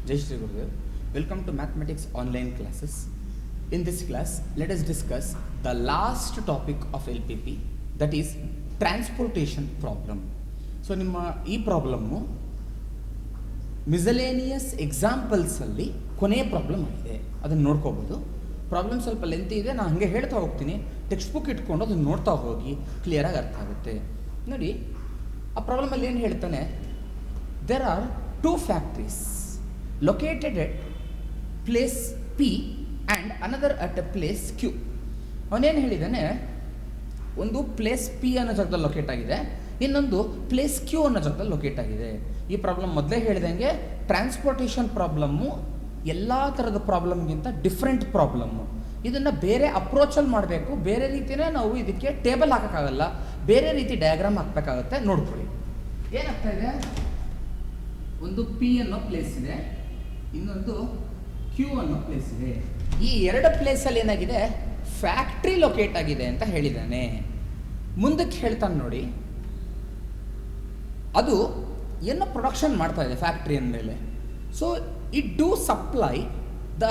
Jai Shri Gurudev. Welcome to Mathematics online classes. In this class, let us discuss the last topic of LPP, that is transportation problem. So, ನಿಮ್ಮ ಈ problem miscellaneous ಎಕ್ಸಾಂಪಲ್ಸಲ್ಲಿ ಕೊನೆಯ problem ಆಗಿದೆ. ಅದನ್ನು ನೋಡ್ಕೋಬೋದು. Problem ಸ್ವಲ್ಪ lengthy ಇದೆ, ನಾನು ಹಾಗೆ ಹೇಳ್ತಾ ಹೋಗ್ತೀನಿ. ಟೆಕ್ಸ್ಟ್ ಬುಕ್ ಇಟ್ಕೊಂಡು ಅದನ್ನು ನೋಡ್ತಾ ಹೋಗಿ ಕ್ಲಿಯರಾಗಿ ಅರ್ಥ ಆಗುತ್ತೆ. ನೋಡಿ, ಆ ಪ್ರಾಬ್ಲಮಲ್ಲಿ ಏನು ಹೇಳ್ತಾನೆ, there are 2 factories located at place P and another at a place Q. ಅವನೇನು ಹೇಳಿದ್ದಾನೆ, ಒಂದು ಪ್ಲೇಸ್ ಪಿ ಅನ್ನೋ ಜಾಗದಲ್ಲಿ ಲೊಕೇಟ್ ಆಗಿದೆ, ಇನ್ನೊಂದು ಪ್ಲೇಸ್ ಕ್ಯೂ ಅನ್ನೋ ಜಾಗದಲ್ಲಿ ಲೊಕೇಟ್ ಆಗಿದೆ. ಈ ಪ್ರಾಬ್ಲಮ್ ಮೊದಲೇ ಹೇಳಿದಂಗೆ ಟ್ರಾನ್ಸ್ಪೋರ್ಟೇಷನ್ ಪ್ರಾಬ್ಲಮ್ಮು ಎಲ್ಲ ಥರದ ಪ್ರಾಬ್ಲಮ್ಗಿಂತ ಡಿಫ್ರೆಂಟ್ ಪ್ರಾಬ್ಲಮ್ಮು. ಇದನ್ನು ಬೇರೆ ಅಪ್ರೋಚಲ್ಲಿ ಮಾಡಬೇಕು, ಬೇರೆ ರೀತಿಯೇ ನಾವು ಇದಕ್ಕೆ ಟೇಬಲ್ ಹಾಕೋಕ್ಕಾಗಲ್ಲ, ಬೇರೆ ರೀತಿ ಡಯಾಗ್ರಾಮ್ ಹಾಕಬೇಕಾಗುತ್ತೆ. ನೋಡ್ಕೊಳ್ಳಿ ಏನಾಗ್ತಾ ಇದೆ. ಒಂದು ಪಿ ಅನ್ನೋ ಪ್ಲೇಸ್ ಇದೆ, ಇನ್ನೊಂದು ಕ್ಯೂ ಅನ್ನೋ ಪ್ಲೇಸ್ ಇದೆ. ಈ ಎರಡು ಪ್ಲೇಸಲ್ಲಿ ಏನಾಗಿದೆ, ಫ್ಯಾಕ್ಟ್ರಿ ಲೊಕೇಟ್ ಆಗಿದೆ ಅಂತ ಹೇಳಿದ್ದಾನೆ. ಮುಂದಕ್ಕೆ ಹೇಳ್ತಾನೆ ನೋಡಿ, ಅದು ಏನೋ ಪ್ರೊಡಕ್ಷನ್ ಮಾಡ್ತಾ ಇದೆ ಫ್ಯಾಕ್ಟ್ರಿ ಅಂದಮೇಲೆ. So it do supply the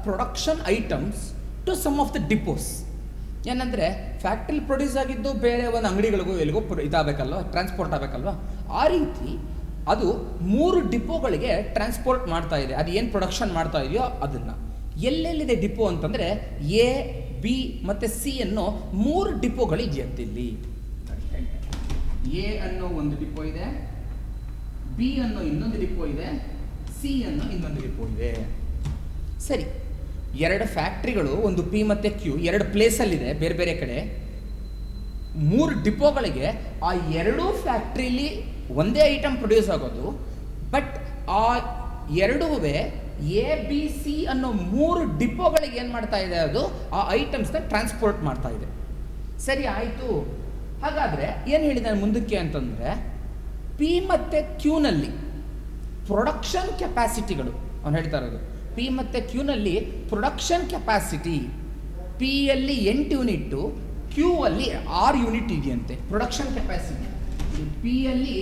production items to some of the depots. ಏನಂದರೆ ಫ್ಯಾಕ್ಟ್ರಿಲಿ ಪ್ರೊಡ್ಯೂಸ್ ಆಗಿದ್ದು ಬೇರೆ ಒಂದು ಅಂಗಡಿಗಳಿಗೂ ಎಲ್ಲಿಗೂ ಇದಾಗಬೇಕಲ್ವ, ಟ್ರಾನ್ಸ್ಪೋರ್ಟ್ ಆಗಬೇಕಲ್ವ. ಆ ರೀತಿ ಅದು 3 ಡಿಪೋಗಳಿಗೆ ಟ್ರಾನ್ಸ್ಪೋರ್ಟ್ ಮಾಡ್ತಾ ಇದೆ. ಅದು ಏನು ಪ್ರೊಡಕ್ಷನ್ ಮಾಡ್ತಾ ಇದೆಯೋ ಅದನ್ನು. ಎಲ್ಲೆಲ್ಲಿದೆ ಡಿಪೋ ಅಂತಂದರೆ ಎ, ಬಿ ಮತ್ತು ಸಿ ಅನ್ನೋ 3 ಡಿಪೋಗಳಿದೆಯಂತೆ ಇಲ್ಲಿ. ಎ ಅನ್ನೋ ಒಂದು ಡಿಪೋ ಇದೆ, ಬಿ ಅನ್ನೋ ಇನ್ನೊಂದು ಡಿಪೋ ಇದೆ, ಸಿ ಅನ್ನೋ ಇನ್ನೊಂದು ಡಿಪೋ ಇದೆ. ಸರಿ, 2 ಫ್ಯಾಕ್ಟ್ರಿಗಳು, ಒಂದು ಪಿ ಮತ್ತು ಕ್ಯೂ, 2 ಪ್ಲೇಸಲ್ಲಿದೆ ಬೇರೆ ಬೇರೆ ಕಡೆ. 3 ಡಿಪೋಗಳಿಗೆ ಆ 2 ಫ್ಯಾಕ್ಟ್ರಿಲಿ ಒಂದೇ ಐಟಮ್ ಪ್ರೊಡ್ಯೂಸ್ ಆಗೋದು. ಬಟ್ ಆ ಎರಡೂ ಎ ಬಿ ಸಿ ಅನ್ನೋ 3 ಡಿಪೋಗಳಿಗೆ ಏನು ಮಾಡ್ತಾ ಇದೆ, ಅದು ಆ ಐಟಮ್ಸ್ನ ಟ್ರಾನ್ಸ್ಪೋರ್ಟ್ ಮಾಡ್ತಾ ಇದೆ. ಸರಿ, ಆಯಿತು. ಹಾಗಾದರೆ ಏನು ಹೇಳಿದ್ದಾನೆ ಮುಂದಕ್ಕೆ ಅಂತಂದರೆ, ಪಿ ಮತ್ತು ಕ್ಯೂನಲ್ಲಿ ಪ್ರೊಡಕ್ಷನ್ ಕೆಪಾಸಿಟಿಗಳು ಅವನು ಹೇಳ್ತಾ ಇರೋದು. ಪಿ ಮತ್ತು ಕ್ಯೂನಲ್ಲಿ ಪ್ರೊಡಕ್ಷನ್ ಕೆಪಾಸಿಟಿ, ಪಿ ಯಲ್ಲಿ 8 ಯೂನಿಟ್ಟು, ಕ್ಯೂ ಅಲ್ಲಿ 6 ಯೂನಿಟ್ ಇದೆಯಂತೆ ಪ್ರೊಡಕ್ಷನ್ ಕೆಪಾಸಿಟಿ. ಪಿ ಯಲ್ಲಿ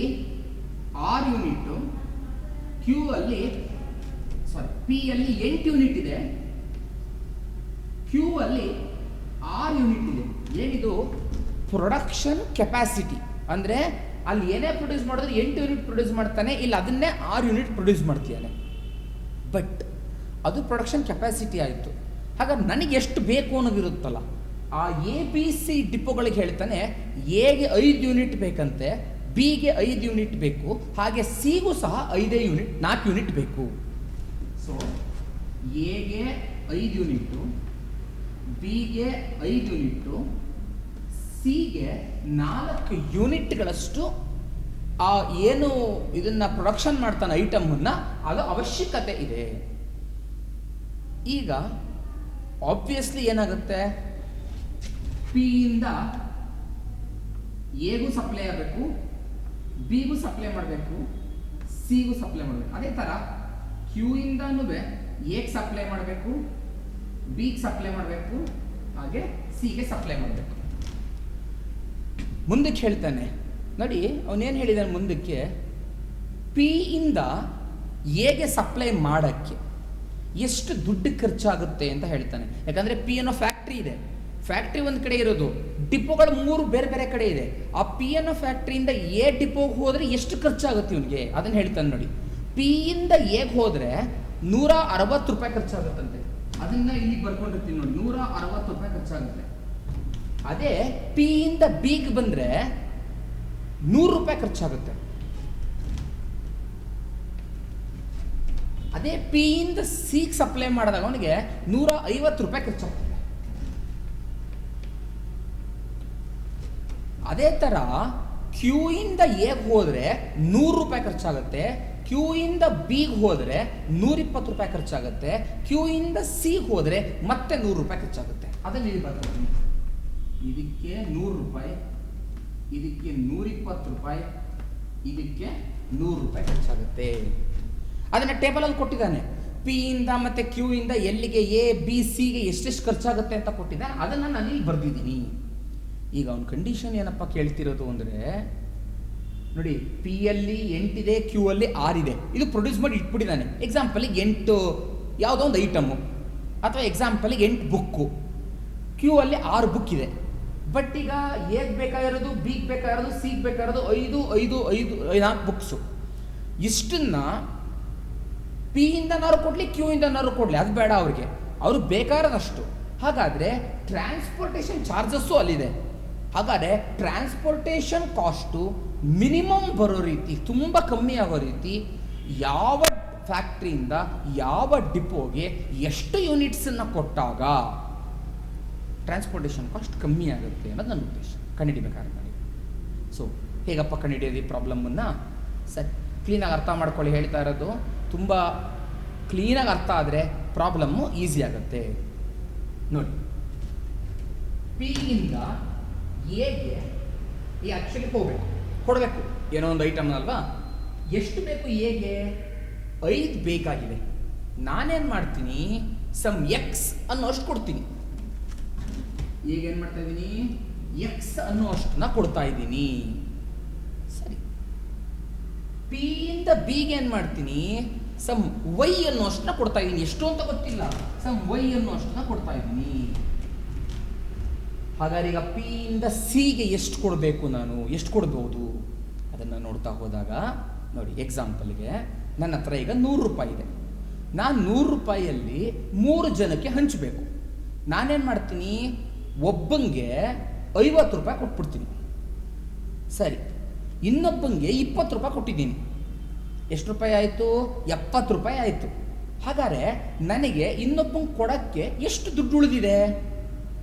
6 ಯೂನಿಟ್ಟು, ಕ್ಯೂ ಅಲ್ಲಿ ಪಿ ಯಲ್ಲಿ 8 ಯೂನಿಟ್ ಇದೆ, ಕ್ಯೂ ಅಲ್ಲಿ 6 ಯೂನಿಟ್ ಇದೆ. ಏನಿದು ಪ್ರೊಡಕ್ಷನ್ ಕೆಪಾಸಿಟಿ ಅಂದರೆ ಅಲ್ಲಿ ಏನೇ ಪ್ರೊಡ್ಯೂಸ್ ಮಾಡಿದ್ರೆ 8 ಯೂನಿಟ್ ಪ್ರೊಡ್ಯೂಸ್ ಮಾಡ್ತಾನೆ, ಇಲ್ಲ ಅದನ್ನೇ 6 ಯೂನಿಟ್ ಪ್ರೊಡ್ಯೂಸ್ ಮಾಡ್ತೀಯಾನೆ. ಬಟ್ ಅದು ಪ್ರೊಡಕ್ಷನ್ ಕೆಪಾಸಿಟಿ ಆಯಿತು. ಹಾಗಾಗಿ ನನಗೆ ಎಷ್ಟು ಬೇಕು ಅನ್ನೋದಿರುತ್ತಲ್ಲ, ಆ ಎ ಬಿ ಸಿ ಡಿಪೋಗಳಿಗೆ ಹೇಳ್ತಾನೆ ಎಗೆ 5 ಯೂನಿಟ್ ಬೇಕಂತೆ, ಬಿಗೆ 5 ಯೂನಿಟ್ ಬೇಕು, ಹಾಗೆ ಸಿಗೂ ಸಹ 4 ಯೂನಿಟ್ ಬೇಕು. ಸೊ ಎಗೆ 5 ಯೂನಿಟ್ಟು, ಬಿಗೆ 5 ಯೂನಿಟ್ಟು, ಸಿಗೆ 4 ಯೂನಿಟ್ಗಳಷ್ಟು ಆ ಏನು ಇದನ್ನು ಪ್ರೊಡಕ್ಷನ್ ಮಾಡ್ತಾನೆ ಐಟಮನ್ನು, ಅದು ಅವಶ್ಯಕತೆ ಇದೆ. ಈಗ ಆಬ್ವಿಯಸ್ಲಿ ಏನಾಗುತ್ತೆ, ಪಿಯಿಂದ ಎಗೂ ಸಪ್ಲೈ ಆಗಬೇಕು, ಬಿಗೂ ಸಪ್ಲೈ ಮಾಡಬೇಕು, ಸಿಗೂ ಸಪ್ಲೈ ಮಾಡಬೇಕು. ಅದೇ ಥರ ಕ್ಯೂ ಇಂದನೂ ಎಗೆ ಸಪ್ಲೈ ಮಾಡಬೇಕು, ಬಿಗೆ ಸಪ್ಲೈ ಮಾಡಬೇಕು, ಹಾಗೆ ಸಿಗೆ ಸಪ್ಲೈ ಮಾಡಬೇಕು. ಮುಂದಕ್ಕೆ ಹೇಳ್ತಾನೆ ನೋಡಿ, ಅವನೇನು ಹೇಳಿದಾನೆ ಮುಂದಕ್ಕೆ, ಪಿ ಇಂದ ಎಗೆ ಸಪ್ಲೈ ಮಾಡೋಕ್ಕೆ ಎಷ್ಟು ದುಡ್ಡು ಖರ್ಚಾಗುತ್ತೆ ಅಂತ ಹೇಳ್ತಾನೆ. ಯಾಕಂದರೆ ಪಿ ಅನ್ನೋ ಫ್ಯಾಕ್ಟ್ರಿ ಇದೆ, ಫ್ಯಾಕ್ಟ್ರಿ ಒಂದು ಕಡೆ ಇರೋದು, ಡಿಪೋಗಳು 3 ಬೇರೆ ಬೇರೆ ಕಡೆ ಇದೆ. ಆ ಪಿ ಅನ್ನೋ ಫ್ಯಾಕ್ಟ್ರಿಯಿಂದ ಎ ಡಿಪೋಗೆ ಹೋದರೆ ಎಷ್ಟು ಖರ್ಚಾಗುತ್ತೆ ಇವನಿಗೆ, ಅದನ್ನು ಹೇಳ್ತಾನೆ ನೋಡಿ. ಪಿ ಇಂದ ಎಗೆ ಹೋದರೆ 160 ರೂಪಾಯಿ ಖರ್ಚಾಗುತ್ತಂತೆ. ಅದನ್ನು ಇಲ್ಲಿ ಬರ್ಕೊಂಡಿರ್ತೀನಿ ನೋಡಿ, 160 ರೂಪಾಯಿ ಖರ್ಚಾಗುತ್ತೆ. ಅದೇ ಪಿ ಇಂದ ಬಿಗೆ ಬಂದರೆ 100 ರೂಪಾಯಿ ಖರ್ಚಾಗುತ್ತೆ. ಅದೇ ಪಿ ಇಂದ ಸಿಗೆ ಸಪ್ಲೈ ಮಾಡಿದಾಗ ಅವನಿಗೆ 150 ರೂಪಾಯಿ ಖರ್ಚಾಗ್ತದೆ. ಅದೇ ಥರ ಕ್ಯೂ ಇಂದ ಎಗೆ ಹೋದರೆ 100 ರೂಪಾಯಿ ಖರ್ಚಾಗುತ್ತೆ, ಕ್ಯೂ ಇಂದ ಬಿಗೆ ಹೋದರೆ 120 ರೂಪಾಯಿ ಖರ್ಚಾಗುತ್ತೆ, ಕ್ಯೂ ಇಂದ ಸಿಗೆ ಹೋದರೆ ಮತ್ತೆ 100 ರೂಪಾಯಿ ಖರ್ಚಾಗುತ್ತೆ. ಅದನ್ನು ಇಲ್ಲಿ ಬರ್ತೀನಿ, ಇದಕ್ಕೆ 100 ರೂಪಾಯಿ, ಇದಕ್ಕೆ 120 ರೂಪಾಯಿ, ಇದಕ್ಕೆ 100 ರೂಪಾಯಿ ಖರ್ಚಾಗುತ್ತೆ. ಅದನ್ನು ಟೇಬಲಲ್ಲಿ ಕೊಟ್ಟಿದ್ದಾನೆ. ಪಿ ಇಂದ ಮತ್ತು ಕ್ಯೂ ಇಂದ ಎಲ್ಲಿಗೆ ಎ ಬಿ ಸಿಗೆ ಎಷ್ಟೆಷ್ಟು ಖರ್ಚಾಗುತ್ತೆ ಅಂತ ಕೊಟ್ಟಿದ್ದಾನೆ. ಅದನ್ನು ನಾನು ಇಲ್ಲಿ ಬರೆದಿದ್ದೀನಿ. ಈಗ ಅವನ ಕಂಡೀಷನ್ ಏನಪ್ಪ ಕೇಳ್ತಿರೋದು ಅಂದರೆ, ನೋಡಿ, ಪಿ ಅಲ್ಲಿ 8 ಇದೆ, ಕ್ಯೂ ಅಲ್ಲಿ 6 ಇದೆ. ಇದು ಪ್ರೊಡ್ಯೂಸ್ ಮಾಡಿ ಇಟ್ಬಿಟ್ಟಿದ್ದಾನೆ. ಎಕ್ಸಾಂಪಲಿಗೆ 8 ಯಾವುದೋ ಒಂದು ಐಟಮು, ಅಥವಾ ಎಕ್ಸಾಂಪಲಿಗೆ 8 ಬುಕ್ಕು, ಕ್ಯೂ ಅಲ್ಲಿ 6 ಬುಕ್ ಇದೆ. ಬಟ್ ಈಗ ಎಗ್ ಬೇಕಾಗಿರೋದು, ಬಿಗ್ ಬೇಕಾಗಿರೋದು, ಸಿಗ್ ಬೇಕಾಗಿರೋದು 4 ಬುಕ್ಸು. ಇಷ್ಟನ್ನ ಪಿ ಇಂದನಾರು ಕೊಡಲಿ, ಕ್ಯೂ ಇಂದನಾರು ಕೊಡಲಿ, ಅದು ಬೇಡ ಅವ್ರಿಗೆ, ಅವ್ರಿಗೆ ಬೇಕಾಗಿರೋದಷ್ಟು. ಹಾಗಾದರೆ ಟ್ರಾನ್ಸ್ಪೋರ್ಟೇಷನ್ ಚಾರ್ಜಸ್ಸು ಅಲ್ಲಿದೆ. ಹಾಗಾದರೆ ಟ್ರಾನ್ಸ್ಪೋರ್ಟೇಷನ್ ಕಾಸ್ಟು ಮಿನಿಮಮ್ ಬರೋ ರೀತಿ, ತುಂಬ ಕಮ್ಮಿ ಆಗೋ ರೀತಿ, ಯಾವ ಫ್ಯಾಕ್ಟ್ರಿಯಿಂದ ಯಾವ ಡಿಪೋಗೆ ಎಷ್ಟು ಯೂನಿಟ್ಸನ್ನು ಕೊಟ್ಟಾಗ ಟ್ರಾನ್ಸ್ಪೋರ್ಟೇಷನ್ ಕಾಸ್ಟ್ ಕಮ್ಮಿ ಆಗುತ್ತೆ ಅನ್ನೋದು ನನ್ನ ಉದ್ದೇಶ. ಕಂಡುಹಿಡಿಬೇಕಾದ್ರೆ ನನಗೆ. ಸೊ ಹೇಗಪ್ಪ ಕಂಡುಹಿಡಿಯೋದು ಈ ಪ್ರಾಬ್ಲಮ್ಮನ್ನು? ಸರಿ, ಕ್ಲೀನಾಗಿ ಅರ್ಥ ಮಾಡ್ಕೊಳ್ಳಿ. ಹೇಳ್ತಾ ಇರೋದು ತುಂಬ ಕ್ಲೀನಾಗಿ ಅರ್ಥ ಆದರೆ ಪ್ರಾಬ್ಲಮ್ಮು ಈಸಿ ಆಗುತ್ತೆ. ನೋಡಿ, ಪಿ ಇಂದ ಎಗೆ ಈ ಆ್ಯಕ್ಚುಲಿ ಕೊಡಬೇಕು ಏನೋ ಒಂದು ಐಟಮ್ ಅಲ್ವಾ. ಎಷ್ಟು ಬೇಕು ಎಗೆ? 5 ಬೇಕಾಗಿದೆ. ನಾನೇನು ಮಾಡ್ತೀನಿ, ಸಮ್ ಎಕ್ಸ್ ಅನ್ನೋ ಅಷ್ಟು ಕೊಡ್ತೀನಿ. ಈಗ ಏನು ಮಾಡ್ತಾ ಇದ್ದೀನಿ, ಎಕ್ಸ್ ಅನ್ನೋ ಅಷ್ಟನ್ನ ಕೊಡ್ತಾ ಇದ್ದೀನಿ. ಸರಿ, ಪಿ ಇಂದ ಬಿಗೆ ಏನು ಮಾಡ್ತೀನಿ, ಸಮ್ ವೈ ಅನ್ನೋ ಅಷ್ಟನ್ನ ಕೊಡ್ತಾ ಇದ್ದೀನಿ. ಎಷ್ಟು ಅಂತ ಗೊತ್ತಿಲ್ಲ, ಸಮ್ ವೈ ಅನ್ನೋ ಅಷ್ಟನ್ನ ಕೊಡ್ತಾ ಇದ್ದೀನಿ. ಹಾಗಾದ್ರೆ ಈಗ ಪಿ ಇಂದ ಸಿಗೆ ಎಷ್ಟು ಕೊಡಬೇಕು, ನಾನು ಎಷ್ಟು ಕೊಡ್ಬೋದು ಅದನ್ನು ನೋಡ್ತಾ ಹೋದಾಗ ನೋಡಿ, ಎಕ್ಸಾಂಪಲ್ಗೆ ನನ್ನ ಹತ್ರ ಈಗ 100 ರೂಪಾಯಿ ಇದೆ. ನಾನು 100 ರೂಪಾಯಿಯಲ್ಲಿ 3 ಜನಕ್ಕೆ ಹಂಚಬೇಕು. ನಾನೇನು ಮಾಡ್ತೀನಿ, ಒಬ್ಬಂಗೆ 50 ರೂಪಾಯಿ ಕೊಟ್ಬಿಡ್ತೀನಿ. ಸರಿ, ಇನ್ನೊಬ್ಬಂಗೆ 20 ರೂಪಾಯಿ ಕೊಟ್ಟಿದ್ದೀನಿ. ಎಷ್ಟು ರೂಪಾಯಿ ಆಯಿತು? 70 ರೂಪಾಯಿ ಆಯಿತು. ಹಾಗಾದರೆ ನನಗೆ ಇನ್ನೊಬ್ಬಂಗೆ ಕೊಡೋಕ್ಕೆ ಎಷ್ಟು ದುಡ್ಡು ಉಳಿದಿದೆ?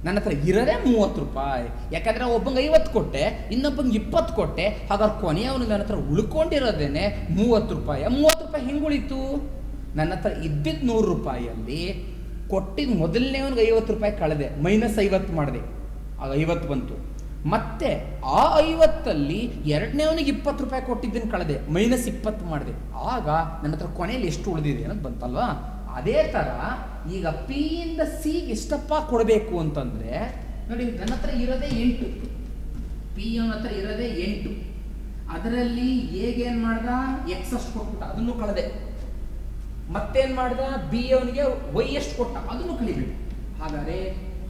ನನ್ನ ಹತ್ರ ಇರೋದೇ 30 ರೂಪಾಯಿ. ಯಾಕಂದರೆ ಒಬ್ಬಂಗೆ 50 ಕೊಟ್ಟೆ, ಇನ್ನೊಬ್ಬಂಗೆ 20 ಕೊಟ್ಟೆ. ಹಾಗಾದ್ರೆ ಕೊನೆಯವನು ನನ್ನ ಹತ್ರ ಉಳ್ಕೊಂಡಿರೋದೇನೆ 30 ರೂಪಾಯಿ. 30 ರೂಪಾಯಿ ಹೆಂಗೆ ಉಳಿತು? ನನ್ನ ಹತ್ರ ಇದ್ದಿದ್ದು 100 ರೂಪಾಯಿಯಲ್ಲಿ ಕೊಟ್ಟಿದ್ದು ಮೊದಲನೇವನಿಗೆ 50 ರೂಪಾಯಿ ಕಳೆದೆ, -50 ಮಾಡಿದೆ, ಆಗ 50 ಬಂತು. ಮತ್ತೆ ಆ 50ಅಲ್ಲಿ ಎರಡನೇವನಿಗೆ 20 ರೂಪಾಯಿ ಕೊಟ್ಟಿದ್ದನ್ನು ಕಳೆದೆ, -20 ಮಾಡಿದೆ. ಆಗ ನನ್ನ ಹತ್ರ ಕೊನೆಯಲ್ಲಿ ಎಷ್ಟು ಉಳಿದಿದೆ ಅನ್ನೋದು ಬಂತಲ್ವಾ. ಅದೇ ಥರ ಈಗ ಪಿ ಇಂದ ಸಿಗೆ ಎಷ್ಟಪ್ಪ ಕೊಡಬೇಕು ಅಂತಂದರೆ ನೋಡಿ, ನನ್ನ ಹತ್ರ ಇರೋದೇ 8, ಪಿ ಅವನ ಹತ್ರ ಇರೋದೇ 8. ಅದರಲ್ಲಿ ಹೇಗೆ ಏನು ಮಾಡ್ದ, ಎಕ್ಸ್ ಅಷ್ಟು ಕೊಟ್ಬಿಟ್ಟ, ಅದನ್ನು ಕಳೆದೆ. ಮತ್ತೇನು ಮಾಡ್ದ, ಬಿ ಅವನಿಗೆ ವೈ ಎಷ್ಟು ಕೊಟ್ಟ, ಅದನ್ನು ಕಳಿಬೇಕು. ಹಾಗಾದರೆ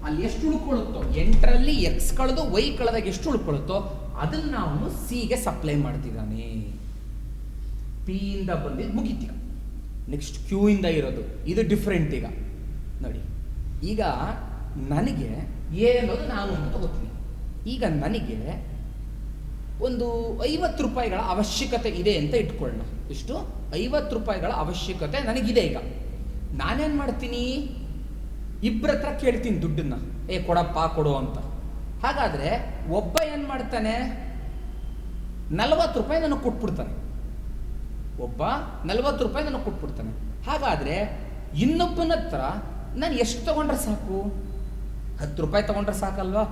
ಅಲ್ಲಿ ಎಷ್ಟು ಉಳ್ಕೊಳ್ಳುತ್ತೋ, 8ರಲ್ಲಿ ಎಕ್ಸ್ ಕಳೆದು ವೈ ಕಳೆದಾಗ ಎಷ್ಟು ಉಳ್ಕೊಳ್ಳುತ್ತೋ ಅದನ್ನು ನಾವು ಸಿಗೆ ಸಪ್ಲೈ ಮಾಡ್ತಿದ್ದಾನೆ. ಪಿ ಇಂದ ಬಂದಿದ್ದು ಮುಗೀತೀಗ. ನೆಕ್ಸ್ಟ್ ಕ್ಯೂ ಇಂದ ಇರೋದು ಇದು ಡಿಫ್ರೆಂಟ್. ಈಗ ನೋಡಿ, ಈಗ ನನಗೆ ಏನೋದು ನಾನು ಅಂತ ತಗೋತೀನಿ. ಈಗ ನನಗೆ ಒಂದು 50 ರೂಪಾಯಿಗಳ ಅವಶ್ಯಕತೆ ಇದೆ ಅಂತ ಇಟ್ಕೊಳ್ಳೋಣ. ಇಷ್ಟು 50 ರೂಪಾಯಿಗಳ ಅವಶ್ಯಕತೆ ನನಗಿದೆ. ಈಗ ನಾನೇನು ಮಾಡ್ತೀನಿ, ಇಬ್ಬರ ಹತ್ರ ಕೇಳ್ತೀನಿ ದುಡ್ಡನ್ನು, ಕೊಡಪ್ಪ ಕೊಡು ಅಂತ. ಹಾಗಾದರೆ ಒಬ್ಬ ಏನು ಮಾಡ್ತಾನೆ, 40 ರೂಪಾಯಿ ನನಗೆ ಕೊಟ್ಬಿಡ್ತಾನೆ. ಒಬ್ಬ 40 ರೂಪಾಯಿ ನನಗೆ ಕೊಟ್ಬಿಡ್ತಾನೆ. ಹಾಗಾದರೆ ಇನ್ನೊಬ್ಬನ ಹತ್ರ ನಾನು ಎಷ್ಟು ತೊಗೊಂಡ್ರೆ ಸಾಕು? 10 ರೂಪಾಯಿ ತೊಗೊಂಡ್ರೆ ಸಾಕಲ್ವಾ?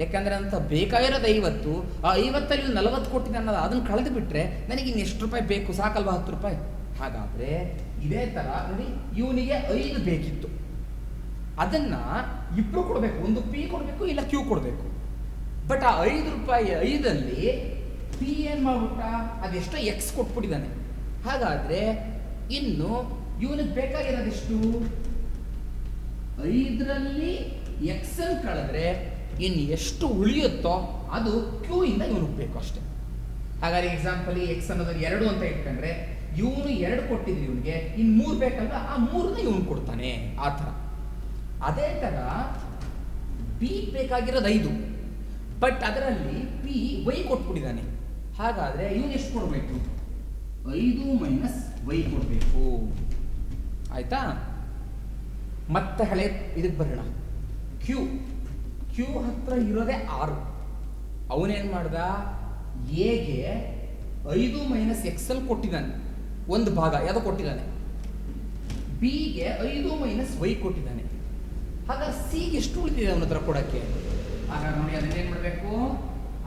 ಯಾಕಂದರೆ ಅಂತ ಬೇಕಾಗಿರೋದು 50, ಆ 50ಅಲ್ಲಿ 40 ಕೊಟ್ಟಿದ್ದೆ ಅನ್ನೋದು, ಅದನ್ನು ಕಳೆದು ಬಿಟ್ಟರೆ ನನಗೆ ಇನ್ನು ಎಷ್ಟು ರೂಪಾಯಿ ಬೇಕು? ಸಾಕಲ್ವಾ 10 ರೂಪಾಯಿ? ಹಾಗಾದರೆ ಇದೇ ಥರ ನೋಡಿ, ಇವನಿಗೆ 5 ಬೇಕಿತ್ತು, ಅದನ್ನು ಇಬ್ಬರು ಕೊಡಬೇಕು. ಒಂದು ಪಿ ಕೊಡಬೇಕು, ಇಲ್ಲ ಕ್ಯೂ ಕೊಡಬೇಕು. ಬಟ್ ಆ 5 ರೂಪಾಯಿ 5ಅಲ್ಲಿ ಪಿ ಏನು ಮಾಡ್ಬಿಟ್ಟ, ಅದೆಷ್ಟೋ ಎಕ್ಸ್ ಕೊಟ್ಬಿಟ್ಟಿದ್ದಾನೆ. ಹಾಗಾದರೆ ಇನ್ನು ಇವನಿಗೆ ಬೇಕಾಗಿರೋದೆಷ್ಟು? 5ರಲ್ಲಿ ಎಕ್ಸನ್ನು ಕಳೆದ್ರೆ ಇನ್ನು ಎಷ್ಟು ಉಳಿಯುತ್ತೋ ಅದು ಕ್ಯೂ ಇಂದ ಇವನಿಗೆ ಬೇಕು ಅಷ್ಟೇ. ಹಾಗಾದ್ರೆ ಎಕ್ಸಾಂಪಲ್ ಎಕ್ಸ್ ಅನ್ನೋದು 2 ಅಂತ ಇಟ್ಕೊಂಡ್ರೆ ಇವನು 2 ಕೊಟ್ಟಿದ್ರು, ಇವನಿಗೆ ಇನ್ನು 3 ಬೇಕಲ್ವ, ಆ 3ನ ಇವನು ಕೊಡ್ತಾನೆ. ಆ ಥರ. ಅದೇ ಥರ ಬಿ ಬೇಕಾಗಿರೋದು 5, ಬಟ್ ಅದರಲ್ಲಿ ಪಿ ವೈ ಕೊಟ್ಬಿಟ್ಟಿದ್ದಾನೆ. ಹಾಗಾದರೆ ಇವನು ಎಷ್ಟು ಕೊಡಬೇಕು? 5 ಮೈನಸ್ ವೈ ಕೊಡಬೇಕು. ಆಯಿತಾ? ಮತ್ತೆ ಹಳೆ ಇದಕ್ಕೆ ಬರೋಣ. ಕ್ಯೂ ಹತ್ರ ಇರೋದೇ 6. ಅವನೇನು ಮಾಡ್ದ, ಎಗೆ 5 ಮೈನಸ್ ಎಕ್ಸಲ್ ಕೊಟ್ಟಿದ್ದಾನೆ, ಒಂದು ಭಾಗ ಯಾವುದೋ ಕೊಟ್ಟಿದ್ದಾನೆ. ಬಿಗೆ 5 ಮೈನಸ್ ವೈ ಕೊಟ್ಟಿದ್ದಾನೆ. ಹಾಗಾದ್ರೆ ಸಿಗೆ ಎಷ್ಟು ಉಳಿದಿದೆ ಅವನ ಹತ್ರ ಕೊಡೋಕ್ಕೆ? ಹಾಗಾದ್ರೆ ನೋಡಿ, ಅದನ್ನೇನು ಮಾಡಬೇಕು,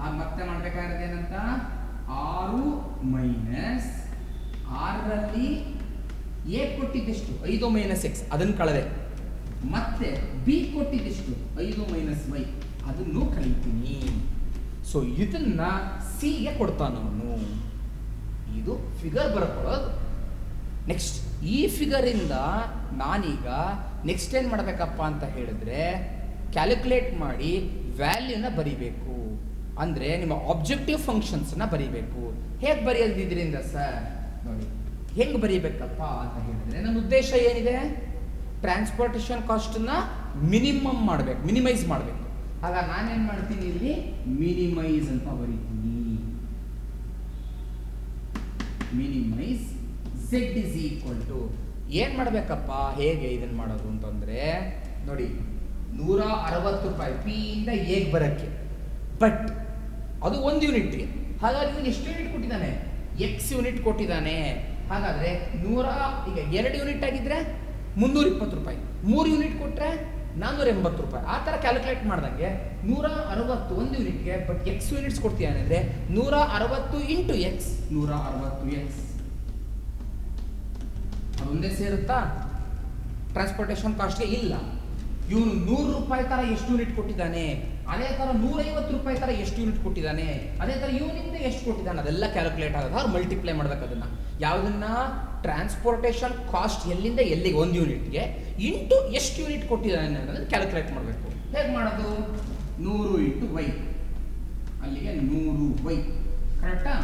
ಆಗ ಮತ್ತೆ ಮಾಡಬೇಕಾಗಿರೋದು ಏನಂತ, 6 ಮೈನಸ್ 6ರಲ್ಲಿ ಎ ಕೊಟ್ಟಿದ್ದೆಷ್ಟು? 5 ಮೈನಸ್ ಎಕ್ಸ್, ಅದನ್ನು ಕಳೆದೆ. ಮತ್ತೆ ಬಿ ಕೊಟ್ಟಿದ್ದೆಷ್ಟು? 5 ಮೈನಸ್ ವೈ, ಅದನ್ನು ಕಲಿತೀನಿ. ಸೊ ಇದನ್ನ ಸಿಗೆ ಕೊಡ್ತಾನವನು. ಇದು ಫಿಗರ್ ಬರ್ಕೊಳ್ಳೋದು. ನೆಕ್ಸ್ಟ್ ಈ ಫಿಗರಿಂದ ನಾನೀಗ ನೆಕ್ಸ್ಟ್ ಏನು ಮಾಡಬೇಕಪ್ಪ ಅಂತ ಹೇಳಿದ್ರೆ ಕ್ಯಾಲ್ಕುಲೇಟ್ ಮಾಡಿ ವ್ಯಾಲ್ಯೂನ ಬರಿಬೇಕು. ಅಂದರೆ ನಿಮ್ಮ ಆಬ್ಜೆಕ್ಟಿವ್ ಫಂಕ್ಷನ್ಸ್ನ ಬರಿಬೇಕು. ಹೇಗೆ ಬರೆಯೋದು ಇದರಿಂದ ಸರ್? ನೋಡಿ ಹೆಂಗೆ ಬರೀಬೇಕಪ್ಪ ಅಂತ ಹೇಳಿದ್ರೆ ನನ್ನ ಉದ್ದೇಶ ಏನಿದೆ? ಟ್ರಾನ್ಸ್ಪೋರ್ಟೇಷನ್ ಕಾಸ್ಟನ್ನ ಮಿನಿಮೈಸ್ ಮಾಡಬೇಕು. ಆಗ ನಾನೇನು ಮಾಡ್ತೀನಿ, ಇಲ್ಲಿ ಮಿನಿಮೈಸ್ ಅಂತ ಬರೀತೀನಿ. Minimise z is equal to ಏನು ಮಾಡಬೇಕಪ್ಪ, ಹೇಗೆ ಇದನ್ನು ಮಾಡೋದು ಅಂತಂದರೆ ನೋಡಿ 160 ರೂಪಾಯಿ ಪಿ ಇಂದ ಹೇಗೆ ಬರೋಕ್ಕೆ, ಬಟ್ ಅದು 1 ಯೂನಿಟ್ಗೆ. ಹಾಗಾಗಿ ಇವನು ಎಷ್ಟು ಯೂನಿಟ್ ಕೊಟ್ಟಿದ್ದಾನೆ? ಎಕ್ಸ್ ಯೂನಿಟ್ ಕೊಟ್ಟಿದ್ದಾನೆ. ಹಾಗಾದರೆ ಈಗ 2 ಯೂನಿಟ್ ಆಗಿದ್ರೆ 320 ರೂಪಾಯಿ, 3 ಯೂನಿಟ್ ಕೊಟ್ಟರೆ 480 ರೂಪಾಯಿ. ಆ ಥರ ಕ್ಯಾಲ್ಕುಲೇಟ್ ಮಾಡಿದಂಗೆ 160 1 ಯೂನಿಟ್ಗೆ, ಬಟ್ ಎಕ್ಸ್ ಯೂನಿಟ್ಸ್ ಕೊಡ್ತೀಯಾನೆ ಅಂದರೆ 160 ಇಂಟು ಎಕ್ಸ್, 160 ಎಕ್ಸ್ ಅದೊಂದೇ ಸೇರುತ್ತಾ ಟ್ರಾನ್ಸ್ಪೋರ್ಟೇಷನ್ ಕಾಸ್ಟ್ಗೆ? ಇಲ್ಲ. ಇವನು 100 ರೂಪಾಯಿ ಥರ ಎಷ್ಟು ಯೂನಿಟ್ ಕೊಟ್ಟಿದ್ದಾನೆ, ಅದೇ ಥರ 150 ರೂಪಾಯಿ ಥರ ಎಷ್ಟು ಯೂನಿಟ್ ಕೊಟ್ಟಿದ್ದಾನೆ, ಅದೇ ಥರ ಇವನಿಂದ ಎಷ್ಟು ಕೊಟ್ಟಿದ್ದಾನೆ, ಅದೆಲ್ಲ ಕ್ಯಾಲ್ಕುಲೇಟ್ ಆಗೋದು. ಅವ್ರು ಮಲ್ಟಿಪ್ಲೈ ಮಾಡ್ಬೇಕು ಅದನ್ನು. ಯಾವುದನ್ನ? ಟ್ರಾನ್ಸ್ಪೋರ್ಟೇಷನ್ ಕಾಸ್ಟ್ ಎಲ್ಲಿಂದ ಎಲ್ಲಿಗೆ 1 ಯೂನಿಟ್ಗೆ ಇಂಟು ಎಷ್ಟು ಯೂನಿಟ್ ಕೊಟ್ಟಿದ್ದಾನೆ ಅನ್ನೋದನ್ನು ಕ್ಯಾಲ್ಕುಲೇಟ್ ಮಾಡಬೇಕು. ಹೇಗೆ ಮಾಡೋದು? 100 ಇಂಟು ವೈ, ಅಲ್ಲಿಗೆ 100 ವೈ, ಕರೆಕ್ಟಾ?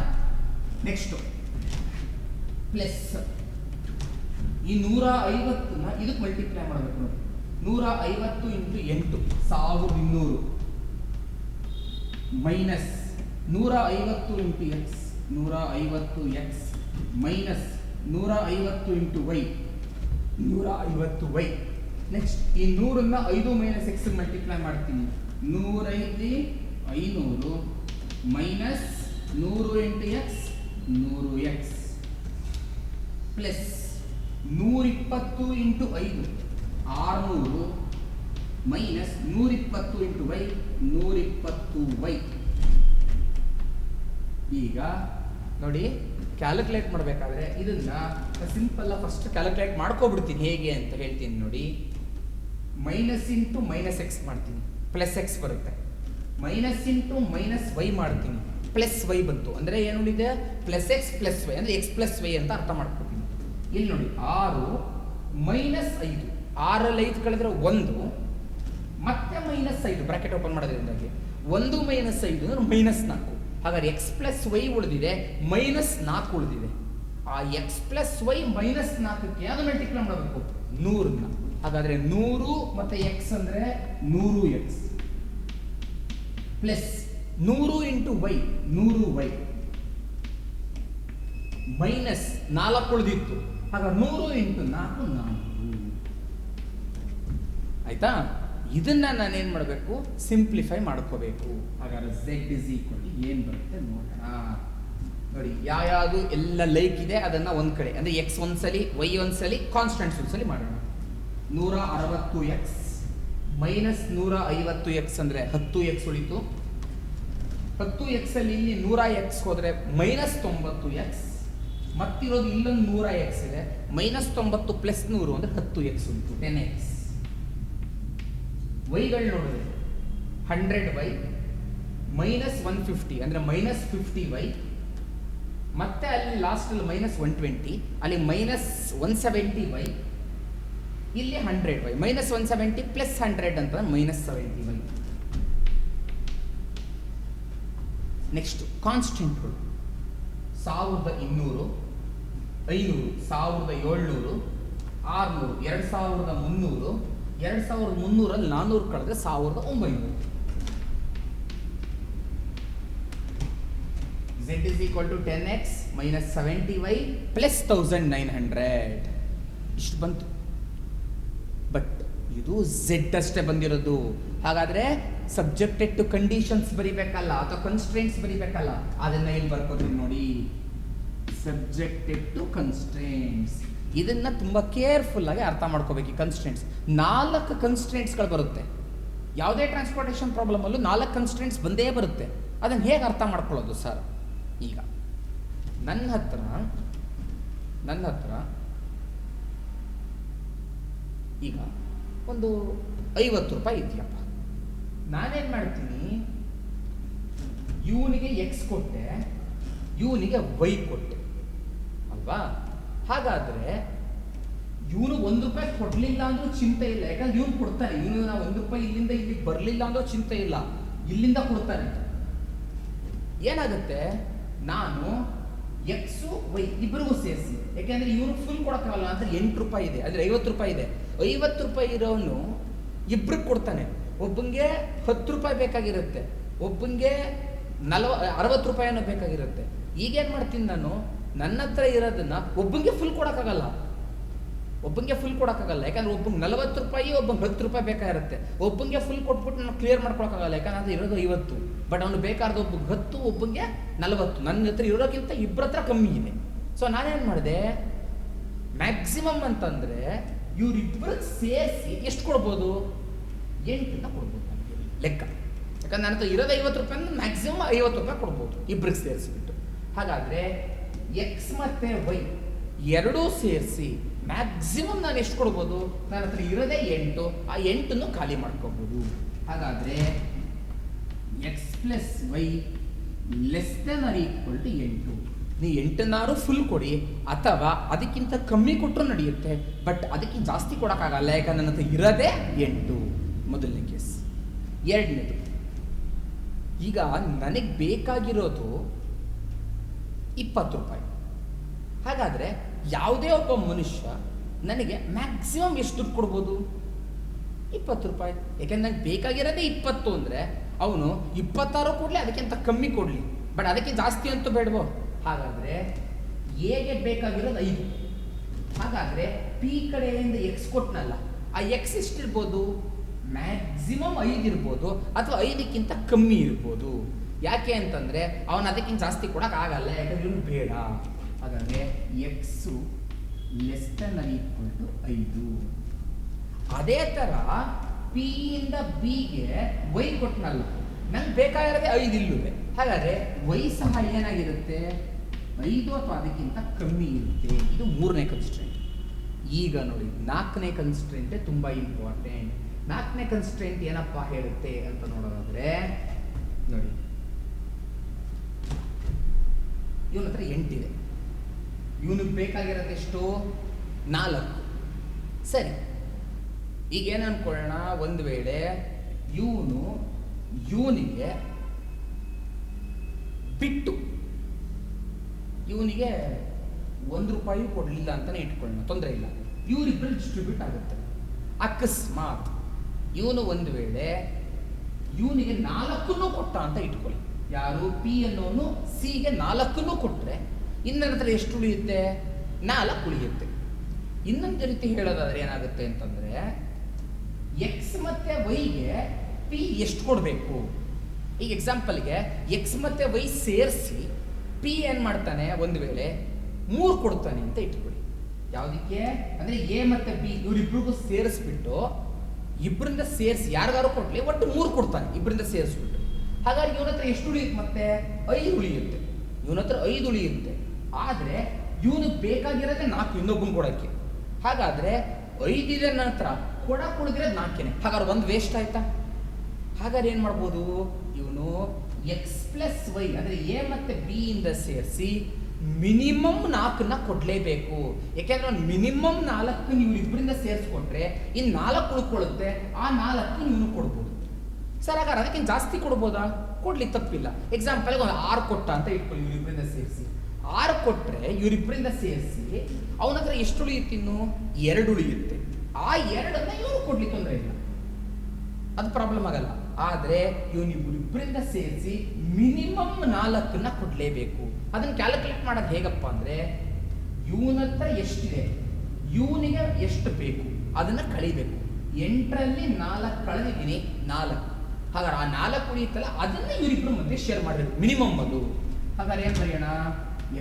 ನೆಕ್ಸ್ಟು ಪ್ಲಸ್ ಈ 150ನ ಇದಕ್ಕೆ ಮಲ್ಟಿಪ್ಲೈ ಮಾಡಬೇಕು. ನೋಡಿ 150 into 8 1200 minus 150 into x 150 x minus 150 into y 150 y. Next ಈ 100ನ್ನ 5 ಮೈನಸ್ ಎಕ್ಸ್ ಮಲ್ಟಿಪ್ಲೈ ಮಾಡ್ತೀನಿ. 105 500 minus 100 into x 100 x plus 120 into 5 600 minus 120 into y 120 y. ಈಗ ನೋಡಿ ಕ್ಯಾಲ್ಕುಲೇಟ್ ಮಾಡಬೇಕಾದ್ರೆ ಇದನ್ನ ಸಿಂಪಲ್ ಫಸ್ಟ್ ಕ್ಯಾಲ್ಕುಲೇಟ್ ಮಾಡ್ಕೊಬಿಡ್ತೀನಿ. ಹೇಗೆ ಅಂತ ಹೇಳ್ತೀನಿ ನೋಡಿ. ಮೈನಸ್ ಇಂಟು ಮೈನಸ್ ಎಕ್ಸ್ ಮಾಡ್ತೀನಿ, ಪ್ಲಸ್ ಎಕ್ಸ್ ಬರುತ್ತೆ. ಮೈನಸ್ ಇಂಟು ಮೈನಸ್ ವೈ ಮಾಡ್ತೀನಿ, ಪ್ಲಸ್ ವೈ ಬಂತು. ಅಂದರೆ ಏನು ಇದೆ? ಪ್ಲಸ್ ಎಕ್ಸ್ ಪ್ಲಸ್ ವೈ, ಅಂದರೆ ಎಕ್ಸ್ ಪ್ಲಸ್ ವೈ ಅಂತ ಅರ್ಥ ಮಾಡ್ಕೊತೀನಿ. ಇಲ್ಲಿ ನೋಡಿ 6 ಮೈನಸ್ 5, 6ರಲ್ಲಿ 5 ಕಳೆದ್ರೆ 1, ಮತ್ತೆ ಮೈನಸ್ 5 ಬ್ರಾಕೆಟ್ ಓಪನ್ ಮಾಡೋದ್ರಿಂದಾಗಿ 1 ಮೈನಸ್ 5 ಅಂದರೆ ಮೈನಸ್ 4. ಹಾಗಾದ್ರೆ ಎಕ್ಸ್ ಪ್ಲಸ್ ವೈ ಉಳಿದಿದೆ, ಮೈನಸ್ 4 ಉಳಿದಿದೆ. ಆ ಎಕ್ಸ್ ಪ್ಲಸ್ ವೈ ಮೈನಸ್ 4ಕ್ಕೆ ಯಾವುದು ಮಲ್ಟಿಪ್ಲೈ ಮಾಡಬೇಕು? 100ನ್ನ. ಹಾಗಾದ್ರೆ 100 ಮತ್ತೆ ಎಕ್ಸ್ ಅಂದರೆ 100 x plus 100 into y 100 y minus 4 ಉಳಿದಿತ್ತು. ಹಾಗಾದ್ರೆ 100 ಇಂಟು 4 4. ಆಯ್ತಾ? ಇದನ್ನ ನಾನೇನು ಮಾಡಬೇಕು? ಸಿಂಪ್ಲಿಫೈ ಮಾಡ್ಕೋಬೇಕು. ಹಾಗಾದ್ರೆ z ಇಸ್ ಈಕ್ವಲ್ ಏನು ಬರುತ್ತೆ ನೋಡೋಣ. ನೋಡಿ ಯಾವುದು ಎಲ್ಲ ಲೈಕ್ ಇದೆ ಅದನ್ನ ಒಂದ್ ಕಡೆ, ಅಂದ್ರೆ ಎಕ್ಸ್ ಒಂದ್ಸಲಿ ವೈ ಒಂದ್ಸಲಿ ಕಾನ್ಸ್ಟೆಂಟ್ಸ್ ಒಂದ್ಸಲಿ ಮಾಡೋಣ. 160 ಎಕ್ಸ್ ಮೈನಸ್ 150 ಎಕ್ಸ್ ಅಂದರೆ 10 ಎಕ್ಸ್ ಉಳಿತು. 10 ಎಕ್ಸ್ ಅಲ್ಲಿ ಇಲ್ಲಿ 100 ಎಕ್ಸ್ ಹೋದ್ರೆ ಮೈನಸ್ 90 ಎಕ್ಸ್, ಮತ್ತಿರೋದು ಇಲ್ಲೊಂದು 100 ಎಕ್ಸ್ ಇದೆ. ಮೈನಸ್ 90 ಪ್ಲಸ್ 100 ಅಂದರೆ 10 ಎಕ್ಸ್ ಉಂಟು, 10 ಎಕ್ಸ್. ವೈಗಳು ನೋಡಿದ್ರೆ 100 ವೈ ಮೈನಸ್ 150 ಅಂದರೆ ಮೈನಸ್ 50 ವೈ, ಮತ್ತೆ ಅಲ್ಲಿ ಲಾಸ್ಟಲ್ಲಿ ಮೈನಸ್ 120, ಅಲ್ಲಿ ಮೈನಸ್ 170 ವೈ, ಇಲ್ಲಿ 100 ವೈ. ಮೈನಸ್ 170 ಪ್ಲಸ್ 100 ಅಂತ ಮೈನಸ್ 70 ವೈ. ನೆಕ್ಸ್ಟ್ ಕಾನ್ಸ್ಟೆಂಟ್ಗಳು 1200, 500, 1700, 600, 2300, 2300ರಲ್ಲಿ 400 ಕಳೆದ್ರೆ 1900. z is equal to 10x minus 70y plus 1900. ಇಷ್ಟು ಬಂತು. ಬಟ್ ಇದು z ಅಷ್ಟೇ ಬಂದಿರೋದು. ಹಾಗಾದ್ರೆ ಸಬ್ಜೆಕ್ಟೆಡ್ ಟು ಕಂಡೀಷನ್ಸ್ ಬರಿಬೇಕಲ್ಲ ಅಥವಾ ಕನ್ಸ್ಟ್ರೇಂಟ್ಸ್ ಬರಿಬೇಕಲ್ಲ, ಅದನ್ನ ಇಲ್ಲಿ ಬರ್ಕೋತೀನಿ ನೋಡಿ. ಸಬ್ಜೆಕ್ಟೆಡ್ ಟು ಕನ್ಸ್ಟ್ರೇಂಟ್ಸ್, ಇದನ್ನ ತುಂಬಾ ಕೇರ್ಫುಲ್ ಆಗಿ ಅರ್ಥ ಮಾಡ್ಕೋಬೇಕು. ಈ ಕನ್ಸ್ಟ್ರೇಂಟ್ಸ್ 4 ಕನ್ಸ್ಟ್ರೇಂಟ್ಸ್ಗಳು ಬರುತ್ತೆ. ಯಾವುದೇ ಟ್ರಾನ್ಸ್ಪೋರ್ಟೇಷನ್ ಪ್ರಾಬ್ಲಮ್ ಅಲ್ಲೂ 4 ಕನ್ಸ್ಟ್ರೇಂಟ್ಸ್ ಬಂದೇ ಬರುತ್ತೆ. ಅದನ್ನು ಹೇಗೆ ಅರ್ಥ ಮಾಡ್ಕೊಳ್ಳೋದು ಸರ್? ಈಗ ನನ್ನ ಹತ್ರ ಈಗ ಒಂದು 50 ರೂಪಾಯಿ ಇದೆಯಪ್ಪ. ನಾನೇನು ಮಾಡ್ತೀನಿ, ಇವನಿಗೆ ಎಕ್ಸ್ ಕೊಟ್ಟೆ, ಇವನಿಗೆ ವೈ ಕೊಟ್ಟೆ. ಅಲ್ವಾ? ಹಾಗಾದ್ರೆ ಇವನು 1 ರೂಪಾಯಿ ಕೊಡ್ಲಿಲ್ಲ ಅಂದ್ರೂ ಚಿಂತೆ ಇಲ್ಲ, ಯಾಕಂದ್ರೆ ಇವನು ಕೊಡ್ತಾನೆ. ಇವನು ನಾವು 1 ರೂಪಾಯಿ ಇಲ್ಲಿಂದ ಇಲ್ಲಿಗೆ ಬರಲಿಲ್ಲ ಅಂದ್ರೂ ಚಿಂತೆ ಇಲ್ಲ, ಇಲ್ಲಿಂದ ಕೊಡ್ತಾನೆ. ಏನಾಗುತ್ತೆ, ನಾನು ಎಕ್ಸು ವೈ ಇಬ್ಬರಿಗೂ ಸೇರಿಸಿ, ಯಾಕೆಂದ್ರೆ ಇವನು ಫುಲ್ ಕೊಡೋಕ್ಕಾಗಲ್ಲ ಅಂತ 8 ರೂಪಾಯಿ ಇದೆ, ಅಂದ್ರೆ 50 ರೂಪಾಯಿ ಇದೆ. 50 ರೂಪಾಯಿ ಇರೋನು ಇಬ್ರಿಗೆ ಕೊಡ್ತಾನೆ. ಒಬ್ಬಂಗೆ 10 ರೂಪಾಯಿ ಬೇಕಾಗಿರುತ್ತೆ, ಒಬ್ಬಂಗೆ 60 ರೂಪಾಯಿನೂ ಬೇಕಾಗಿರುತ್ತೆ. ಈಗೇನು ಮಾಡ್ತೀನಿ ನಾನು, ನನ್ನ ಹತ್ರ ಇರೋದನ್ನ ಒಬ್ಬಂಗೆ ಫುಲ್ ಕೊಡೋಕ್ಕಾಗಲ್ಲ, ಯಾಕಂದ್ರೆ ಒಬ್ಬಂಗೆ 40 ರೂಪಾಯಿ, ಒಬ್ಬಂಗೆ 10 ರೂಪಾಯಿ ಬೇಕಾಗಿರುತ್ತೆ. ಒಬ್ಬಂಗೆ ಫುಲ್ ಕೊಟ್ಬಿಟ್ಟು ನಾನು ಕ್ಲಿಯರ್ ಮಾಡ್ಕೊಳಕ್ಕಾಗಲ್ಲ, ಯಾಕಂದ್ರೆ ಅದು ಇರೋದು 50, ಬಟ್ ಅವ್ನು ಬೇಕಾದ ಒಬ್ಬಂಗೆ 10, ಒಬ್ಬಂಗೆ 40. ನನ್ನ ಹತ್ರ ಇರೋಕ್ಕಿಂತ ಇಬ್ಬರ ಹತ್ರ ಕಮ್ಮಿ ಇದೆ. ಸೊ ನಾನೇನು ಮಾಡಿದೆ, ಮ್ಯಾಕ್ಸಿಮಮ್ ಅಂತಂದರೆ ಇವರಿಬ್ಬರಿಗೆ ಸೇರಿಸಿ ಎಷ್ಟು ಕೊಡ್ಬೋದು, 8 ಕೊಡ್ಬೋದು ನನಗೆ ಲೆಕ್ಕ. ಯಾಕಂದ್ರೆ ನನ್ನ ಹತ್ರ ಇರೋದು 50 ರೂಪಾಯಿ, ಮ್ಯಾಕ್ಸಿಮಮ್ 50 ರೂಪಾಯಿ ಕೊಡ್ಬೋದು ಇಬ್ಬರಿಗೆ ಸೇರಿಸ್ಬಿಟ್ಟು. ಹಾಗಾದರೆ ಎಕ್ಸ್ ಮತ್ತು ವೈ ಎರಡೂ ಸೇರಿಸಿ ಮ್ಯಾಕ್ಸಿಮಮ್ ನಾನು ಎಷ್ಟು ಕೊಡ್ಬೋದು, ನನ್ನ ಹತ್ರ ಇರೋದೇ 8, ಆ 8 ಖಾಲಿ ಮಾಡ್ಕೋಬೋದು. ಹಾಗಾದರೆ x plus y less than or equal to 8. ನೀವು 8 ಫುಲ್ ಕೊಡಿ, ಅಥವಾ ಅದಕ್ಕಿಂತ ಕಮ್ಮಿ ಕೊಟ್ಟರು ನಡೆಯುತ್ತೆ, ಬಟ್ ಅದಕ್ಕಿಂತ ಜಾಸ್ತಿ ಕೊಡೋಕ್ಕಾಗಲ್ಲ, ಯಾಕಂದ್ರೆ ನನ್ನ ಹತ್ರ ಇರೋದೇ 8. ಮೊದಲನೇ ಕೇಸ್. ಎರಡನೇದು, ಈಗ ನನಗೆ ಬೇಕಾಗಿರೋದು 20 ರೂಪಾಯಿ. ಹಾಗಾದರೆ ಯಾವುದೇ ಒಬ್ಬ ಮನುಷ್ಯ ನನಗೆ ಮ್ಯಾಕ್ಸಿಮಮ್ ಎಷ್ಟು ದುಡ್ಡು ಕೊಡ್ಬೋದು, 20 ರೂಪಾಯಿ. ಯಾಕೆಂದ್ರೆ ನನಗೆ ಬೇಕಾಗಿರೋದೇ 20 ಅಂದರೆ ಅವನು 26 ಕೊಡಲಿ, ಅದಕ್ಕಿಂತ ಕಮ್ಮಿ ಕೊಡಲಿ, ಬಟ್ ಅದಕ್ಕೆ ಜಾಸ್ತಿ ಅಂತೂ ಬೇಡವೋ. ಹಾಗಾದರೆ ಎಗೆ ಬೇಕಾಗಿರೋದು 5. ಹಾಗಾದರೆ ಪಿ ಕಡೆಯಿಂದ ಎಕ್ಸ್ ಕೊಟ್ಟನಲ್ಲ, ಆ ಎಕ್ಸ್ ಎಷ್ಟಿರ್ಬೋದು, ಮ್ಯಾಕ್ಸಿಮಮ್ 5 ಇರ್ಬೋದು, ಅಥವಾ 5ಕ್ಕಿಂತ ಕಮ್ಮಿ ಇರ್ಬೋದು. ಯಾಕೆ ಅಂತಂದರೆ ಅವನು ಅದಕ್ಕಿಂತ ಜಾಸ್ತಿ ಕೊಡೋಕ್ಕಾಗಲ್ಲ, ಯಾಕಂದ್ರೆ ಇವನು ಬೇಡ. ಹಾಗಾದರೆ x less than or equal to 5. ಅದೇ ಥರ ಪಿ ಇಂದ ಬಿಗೆ ವೈ ಕೊಟ್ಟನಲ್ಲ, ನಂಗೆ ಬೇಕಾಗಿರೋದೇ 5 ಇಲ್ಲುವೆ. ಹಾಗಾದರೆ ವೈ ಸಹ ಏನಾಗಿರುತ್ತೆ, 5 ಅಥವಾ ಅದಕ್ಕಿಂತ ಕಮ್ಮಿ ಇರುತ್ತೆ. ಇದು 3ನೇ ಕನ್ಸ್ಟ್ರೆಂಟ್. ಈಗ ನೋಡಿ 4ನೇ ಕನ್ಸ್ಟ್ರೆಂಟೇ ತುಂಬ ಇಂಪಾರ್ಟೆಂಟ್. 4ನೇ ಕನ್ಸ್ಟ್ರೆಂಟ್ ಏನಪ್ಪ ಹೇಳುತ್ತೆ ಅಂತ ನೋಡೋದಾದ್ರೆ ನೋಡಿ, ಇವನ ಹತ್ರ 8 ಇದೆ, ಇವನಿಗೆ ಬೇಕಾಗಿರೋದೆಷ್ಟು, 4. ಸರಿ, ಈಗ ಏನು ಅನ್ಕೊಳ್ಳೋಣ, ಒಂದು ವೇಳೆ ಇವನಿಗೆ ಬಿಟ್ಟು ಇವನಿಗೆ 1 ರೂಪಾಯಿ ಕೊಡಲಿಲ್ಲ ಅಂತಾನೆ ಇಟ್ಕೊಳ್ಳೋಣ, ತೊಂದರೆ ಇಲ್ಲ. ಇವರಿಬ್ಬರು ಡಿಸ್ಟ್ರಿಬ್ಯೂಟ್ ಆಗುತ್ತೆ. ಅಕಸ್ಮಾತ್ ಇವನು ಒಂದು ವೇಳೆ ಇವನಿಗೆ 4 ಕೊಟ್ಟ ಅಂತ ಇಟ್ಕೊಳ್ಳಿ, ಯಾರು ಪಿ ಅನ್ನೋನು ಸಿಗೆ 4 ಕೊಟ್ಟರೆ ಇನ್ನೊಂದು ಹತ್ರ ಎಷ್ಟು ಉಳಿಯುತ್ತೆ, 4 ಉಳಿಯುತ್ತೆ. ಇನ್ನೊಂದು ರೀತಿ ಹೇಳೋದಾದ್ರೆ ಏನಾಗುತ್ತೆ ಅಂತಂದರೆ, ಎಕ್ಸ್ ಮತ್ತು ವೈಗೆ ಪಿ ಎಷ್ಟು ಕೊಡಬೇಕು. ಈಗ ಎಕ್ಸಾಂಪಲ್ಗೆ ಎಕ್ಸ್ ಮತ್ತು ವೈ ಸೇರಿಸಿ ಪಿ ಏನು ಮಾಡ್ತಾನೆ, ಒಂದು ವೇಳೆ 3 ಕೊಡ್ತಾನೆ ಅಂತ ಇಟ್ಕೊಳ್ಳಿ. ಯಾವುದಕ್ಕೆ ಅಂದರೆ ಎ ಮತ್ತು ಬಿ ಇವರಿಬ್ರಿಗೂ ಸೇರಿಸ್ಬಿಟ್ಟು, ಇಬ್ಬರಿಂದ ಸೇರಿಸಿ ಯಾರಿಗಾರು ಕೊಡಲಿ, ಒಟ್ಟು 3 ಕೊಡ್ತಾನೆ ಇಬ್ಬರಿಂದ ಸೇರಿಸ್ಬಿಟ್ಟು. ಹಾಗಾಗಿ ಇವನ ಹತ್ರ ಎಷ್ಟು ಉಳಿಯುತ್ತೆ, ಮತ್ತೆ 5 ಉಳಿಯುತ್ತೆ. ಇವನ ಹತ್ರ 5 ಉಳಿಯುತ್ತೆ, ಆದರೆ ಇವನಿಗೆ ಬೇಕಾಗಿರೋದೇ 4 ಇನ್ನೊಬ್ಬನ ಕೊಡೋಕ್ಕೆ. ಹಾಗಾದರೆ 5 ಇದೆ ನನ್ನ ಹತ್ರ, ಕೊಡದಿರೋದು 4. ಹಾಗಾದ್ರೆ 1 ವೇಸ್ಟ್ ಆಯ್ತಾ. ಹಾಗಾದ್ರೆ ಏನು ಮಾಡ್ಬೋದು, ಇವನು ಎಕ್ಸ್ ಪ್ಲಸ್ ವೈ ಅಂದರೆ ಎ ಮತ್ತು ಬಿ ಇಂದ ಸೇರಿಸಿ ಮಿನಿಮಮ್ 4 ಕೊಡಲೇಬೇಕು. ಯಾಕೆಂದ್ರೆ ಒಂದು ಮಿನಿಮಮ್ 4 ನೀವು ಇಬ್ಬರಿಂದ ಸೇರಿಸ್ಕೊಟ್ರೆ ಇನ್ನು 4 ಉಳ್ಕೊಳ್ಳುತ್ತೆ, ಆ 4 ಇವನು ಕೊಡ್ಬೋದು. ಸರ್ ಹಾಗಾದ್ರೆ ಅದಕ್ಕಿಂತ ಜಾಸ್ತಿ ಕೊಡ್ಬೋದಾ, ಕೊಡ್ಲಿ, ತಪ್ಪಿಲ್ಲ. ಎಕ್ಸಾಂಪಲ್ಗೆ ಒಂದು 6 ಕೊಟ್ಟ ಅಂತ ಇಟ್ಕೊಳ್ಳಿ, ಇವರಿಬ್ಬರಿಂದ ಸೇರಿಸಿ 6 ಕೊಟ್ಟರೆ ಇವರಿಬ್ಬರಿಂದ ಸೇರಿಸಿ ಅವನ ಹತ್ರ ಎಷ್ಟು ಉಳಿಯುತ್ತೆ, ಇನ್ನು 2 ಉಳಿಯುತ್ತೆ. ಆ 2 ಇವನು ಕೊಡ್ಲಿಕ್ಕೆ ತೊಂದರೆ ಇಲ್ಲ, ಅದು ಪ್ರಾಬ್ಲಮ್ ಆಗಲ್ಲ. ಆದರೆ ಇವರಿಬ್ಬರಿಂದ ಸೇರಿಸಿ ಮಿನಿಮಮ್ 4 ಕೊಡಲೇಬೇಕು. ಅದನ್ನು ಕ್ಯಾಲ್ಕುಲೇಟ್ ಮಾಡೋದು ಹೇಗಪ್ಪ ಅಂದರೆ, ಇವನ ಹತ್ರ ಎಷ್ಟಿದೆ, ಇವನಿಗೆ ಎಷ್ಟು ಬೇಕು ಅದನ್ನು ಕಳಿಬೇಕು. 8ರಲ್ಲಿ 4 ಕಳೆದಿದ್ದೀನಿ, 4. ಹಾಗಾದ್ರೆ ಆ 4 ಉಳಿಯುತ್ತಲ್ಲ, ಅದನ್ನು ಇವರಿಬ್ಬರು ಮಧ್ಯೆ ಶೇರ್ ಮಾಡಬೇಕು, ಮಿನಿಮಮ್ ಅದು. ಹಾಗಾದ್ರೆ ಏನು ಬರೆಯೋಣ,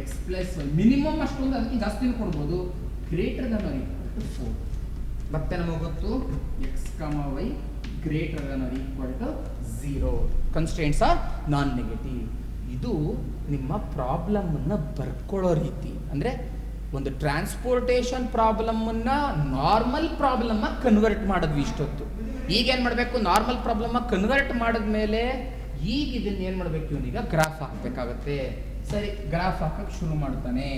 ಎಕ್ಸ್ ಪ್ಲಸ್ ವೈ ಮಿನಿಮಮ್ ಅಷ್ಟೊಂದು, ಅದಕ್ಕೆ ಜಾಸ್ತಿನೂ ಕೊಡ್ಬೋದು, greater than or equal to 4. ಮತ್ತೆ ನಮಗೆ ಗೊತ್ತು x comma y greater than or equal to 0. Constraints are non negative. ಇದು ನಿಮ್ಮ ಪ್ರಾಬ್ಲಮನ್ನು ಬರ್ಕೊಳ್ಳೋ ರೀತಿ. ಅಂದರೆ ಒಂದು ಟ್ರಾನ್ಸ್ಪೋರ್ಟೇಷನ್ ಪ್ರಾಬ್ಲಮನ್ನು ನಾರ್ಮಲ್ ಪ್ರಾಬ್ಲಮ್ಮಾಗಿ ಕನ್ವರ್ಟ್ ಮಾಡಿದ್ವಿ ಇಷ್ಟೊತ್ತು. ಈಗೇನು ಮಾಡಬೇಕು, ನಾರ್ಮಲ್ ಪ್ರಾಬ್ಲಮ್ಮಾಗಿ ಕನ್ವರ್ಟ್ ಮಾಡಿದ್ಮೇಲೆ ಈಗ ಇದನ್ನು ಏನು ಮಾಡಬೇಕು, ಇವನೀಗ ಗ್ರಾಫ್ ಹಾಕಬೇಕಾಗತ್ತೆ. ಸರಿ, ಗ್ರಾಫ್ ಹಾಕಕ್ಕೆ ಶುರು ಮಾಡ್ತಾನೆ.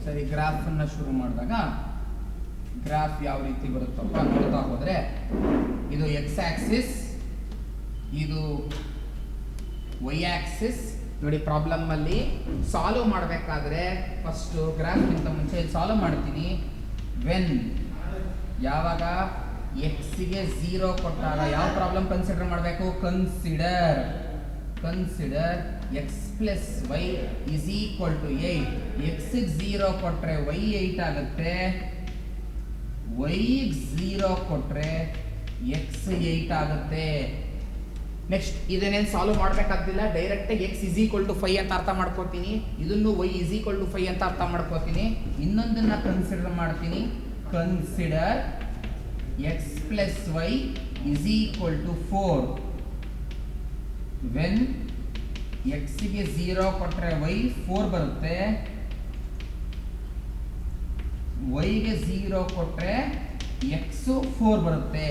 ಸರಿ, ಗ್ರಾಫನ್ನು ಶುರು ಮಾಡಿದಾಗ ಗ್ರಾಫ್ ಯಾವ ರೀತಿ ಬರುತ್ತಪ್ಪ ನೋಡ್ತಾ ಹೋದರೆ, ಇದು ಎಕ್ಸ್ ಆಕ್ಸಿಸ್, ಇದು ವೈ ಆಕ್ಸಿಸ್. ನೋಡಿ, ಪ್ರಾಬ್ಲಮ್ಮಲ್ಲಿ ಸಾಲ್ವ್ ಮಾಡಬೇಕಾದ್ರೆ ಫಸ್ಟು ಗ್ರಾಫ್ಗಿಂತ ಮುಂಚೆ ಸಾಲ್ವ್ ಮಾಡ್ತೀನಿ. ವೆನ್ ಯಾವಾಗ ಎಕ್ಸ್ಗೆ 0 ಕೊಟ್ಟಾಗ ಯಾವ ಪ್ರಾಬ್ಲಮ್ ಕನ್ಸಿಡರ್ ಮಾಡಬೇಕು? Consider x plus y is equal to 8. ಎಕ್ಸಿಗೆ 0 ಕೊಟ್ಟರೆ ವೈ 8 ಆಗುತ್ತೆ, ವೈಗೆ 0 ಕೊಟ್ಟರೆ ಎಕ್ಸ್ 8 ಆಗುತ್ತೆ. ನೆಕ್ಸ್ಟ್ ಇದನ್ನೇನು ಸಾಲ್ವ್ ಮಾಡಬೇಕಾಗ್ತಿಲ್ಲ, ಡೈರೆಕ್ಟಾಗಿ ಎಕ್ಸ್ ಇಸ್ ಈಕ್ವಲ್ ಟು 5 ಅಂತ ಅರ್ಥ ಮಾಡ್ಕೋತೀನಿ, ಇದನ್ನು ವೈ ಇಸ್ ಈಕ್ವಲ್ ಟು 5 ಅಂತ ಅರ್ಥ ಮಾಡ್ಕೋತೀನಿ. ಇನ್ನೊಂದನ್ನ ಕನ್ಸಿಡರ್ ಮಾಡ್ತೀನಿ. Consider x plus y is equal to 4. When ಎಕ್ಸ್ಗೆ 0 ಕೊಟ್ಟರೆ ವೈ 4 ಬರುತ್ತೆ, ವೈಗೆ 0 ಕೊಟ್ಟರೆ ಎಕ್ಸ್ 4 ಬರುತ್ತೆ.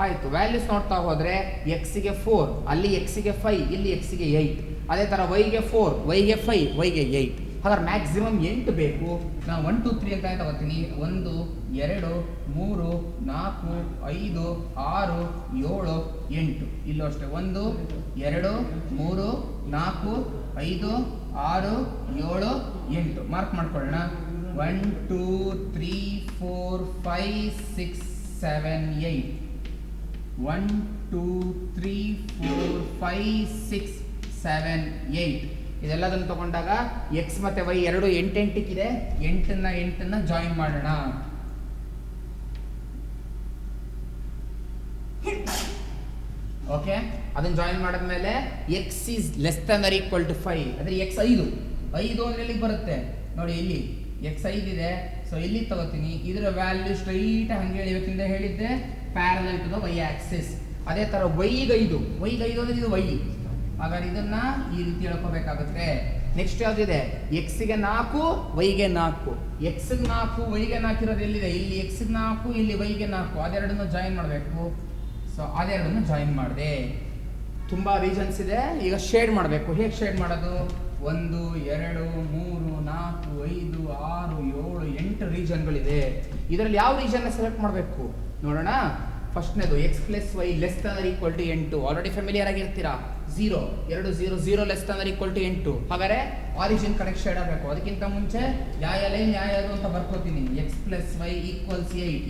ಆಯಿತು, ವ್ಯಾಲ್ಯೂಸ್ ನೋಡ್ತಾ ಹೋದರೆ ಎಕ್ಸ್ಗೆ 4, ಅಲ್ಲಿ ಎಕ್ಸ್ಗೆ 5, ಇಲ್ಲಿ ಎಕ್ಸ್ಗೆ 8. ಅದೇ ಥರ ವೈಗೆ 4, ವೈಗೆ 5, ವೈಗೆ 8. ಹಾಗಾದ್ರೆ ಮ್ಯಾಕ್ಸಿಮಮ್ 8 ಬೇಕು. ನಾನು 1 2 3 ಅಂತ ತಗೋತೀನಿ. 1 2 3 4 5 6 7 8. ಇಲ್ಲೂ ಅಷ್ಟೇ 1 2 3 4 5 6 7 8 ಮಾರ್ಕ್ ಮಾಡ್ಕೊಳ್ಳೋಣ. 1 2 3 4 5 6 7 8. 1 2 3 4 5 6 7 8. ಇದೆಲ್ಲದನ್ನು ತಗೊಂಡಾಗ ಎಕ್ಸ್ ಮತ್ತೆ ವೈ ಎರಡು 8 8 8ನ್ನ ಜಾಯಿನ್ ಮಾಡೋಣ. ಓಕೆ, ಅದನ್ನ ಜಾಯಿನ್ ಮಾಡಿದ್ಮೇಲೆ x is less than or equal to 5. ಅಂದ್ರೆ ಎಕ್ಸ್ 5 ಅಂದ್ರೆ ಎಲ್ಲಿಗೆ ಬರುತ್ತೆ ನೋಡಿ, ಇಲ್ಲಿ ಎಕ್ಸ್ 5 ಇದೆ. ಸೊ ಇಲ್ಲಿ ತಗೋತೀನಿ, ಇದರ ವ್ಯಾಲ್ಯೂ ಸ್ಟ್ರೈಟ್ ಹಂಗೆ ಎಳಿಬೇಕಿಂದ ಹೇಳಿದ್ದೆ, parallel to the y axis. ಅದೇ ತರ ವೈಗೆ 5 ಅಂದ್ರೆ ಇದು ವೈ. ಹಾಗಾದ್ರೆ ಇದನ್ನ ಈ ರೀತಿ ಹೇಳ್ಕೋಬೇಕಾಗುತ್ತೆ. ನೆಕ್ಸ್ಟ್ ಯಾವ್ದಿದೆ? ಎಕ್ಸ್ಗೆ 4 ವೈಗೆ 4. ಎಕ್ಸ್ಗೆ 4 ವೈಗೆ 4 ಇರೋದು ಎಲ್ಲಿದೆ? ಇಲ್ಲಿ ಎಕ್ಸ್ಗೆ 4 ಇಲ್ಲಿ ವೈಗೆ 4. ಅದೆರಡನ್ನು ಜಾಯಿನ್ ಮಾಡಬೇಕು. ಸೊ ಅದೆರಡನ್ನು ಜಾಯಿನ್ ಮಾಡಿದೆ. ತುಂಬಾ ರೀಸನ್ಸ್ ಇದೆ. ಈಗ ಶೇಡ್ ಮಾಡಬೇಕು. ಹೇಗೆ ಶೇಡ್ ಮಾಡೋದು? 1 2 3 4 5 6 7 8 ರೀಜನ್ಗಳಿದೆ. ಇದರಲ್ಲಿ ಯಾವ ರೀಜನ್ ಸೆಲೆಕ್ಟ್ ಮಾಡಬೇಕು ನೋಡೋಣ. ಫಸ್ಟ್ನೇದು x plus y less than or equal to 8. Already familiar ಆಗಿರ್ತೀರಾ. 0 2 0 0 less than or equal to 8. ಹಾಗಾದ್ರೆ ಆರಿಜಿನ್ ಕರೆಕ್ಟ್ ಶೇಡ್ ಆಗಬೇಕು. ಅದಕ್ಕಿಂತ ಮುಂಚೆ ಯಾವ ಲೈನ್ ಯಾವುದು ಅಂತ ಬರ್ಕೋತೀನಿ. X plus y equals 8.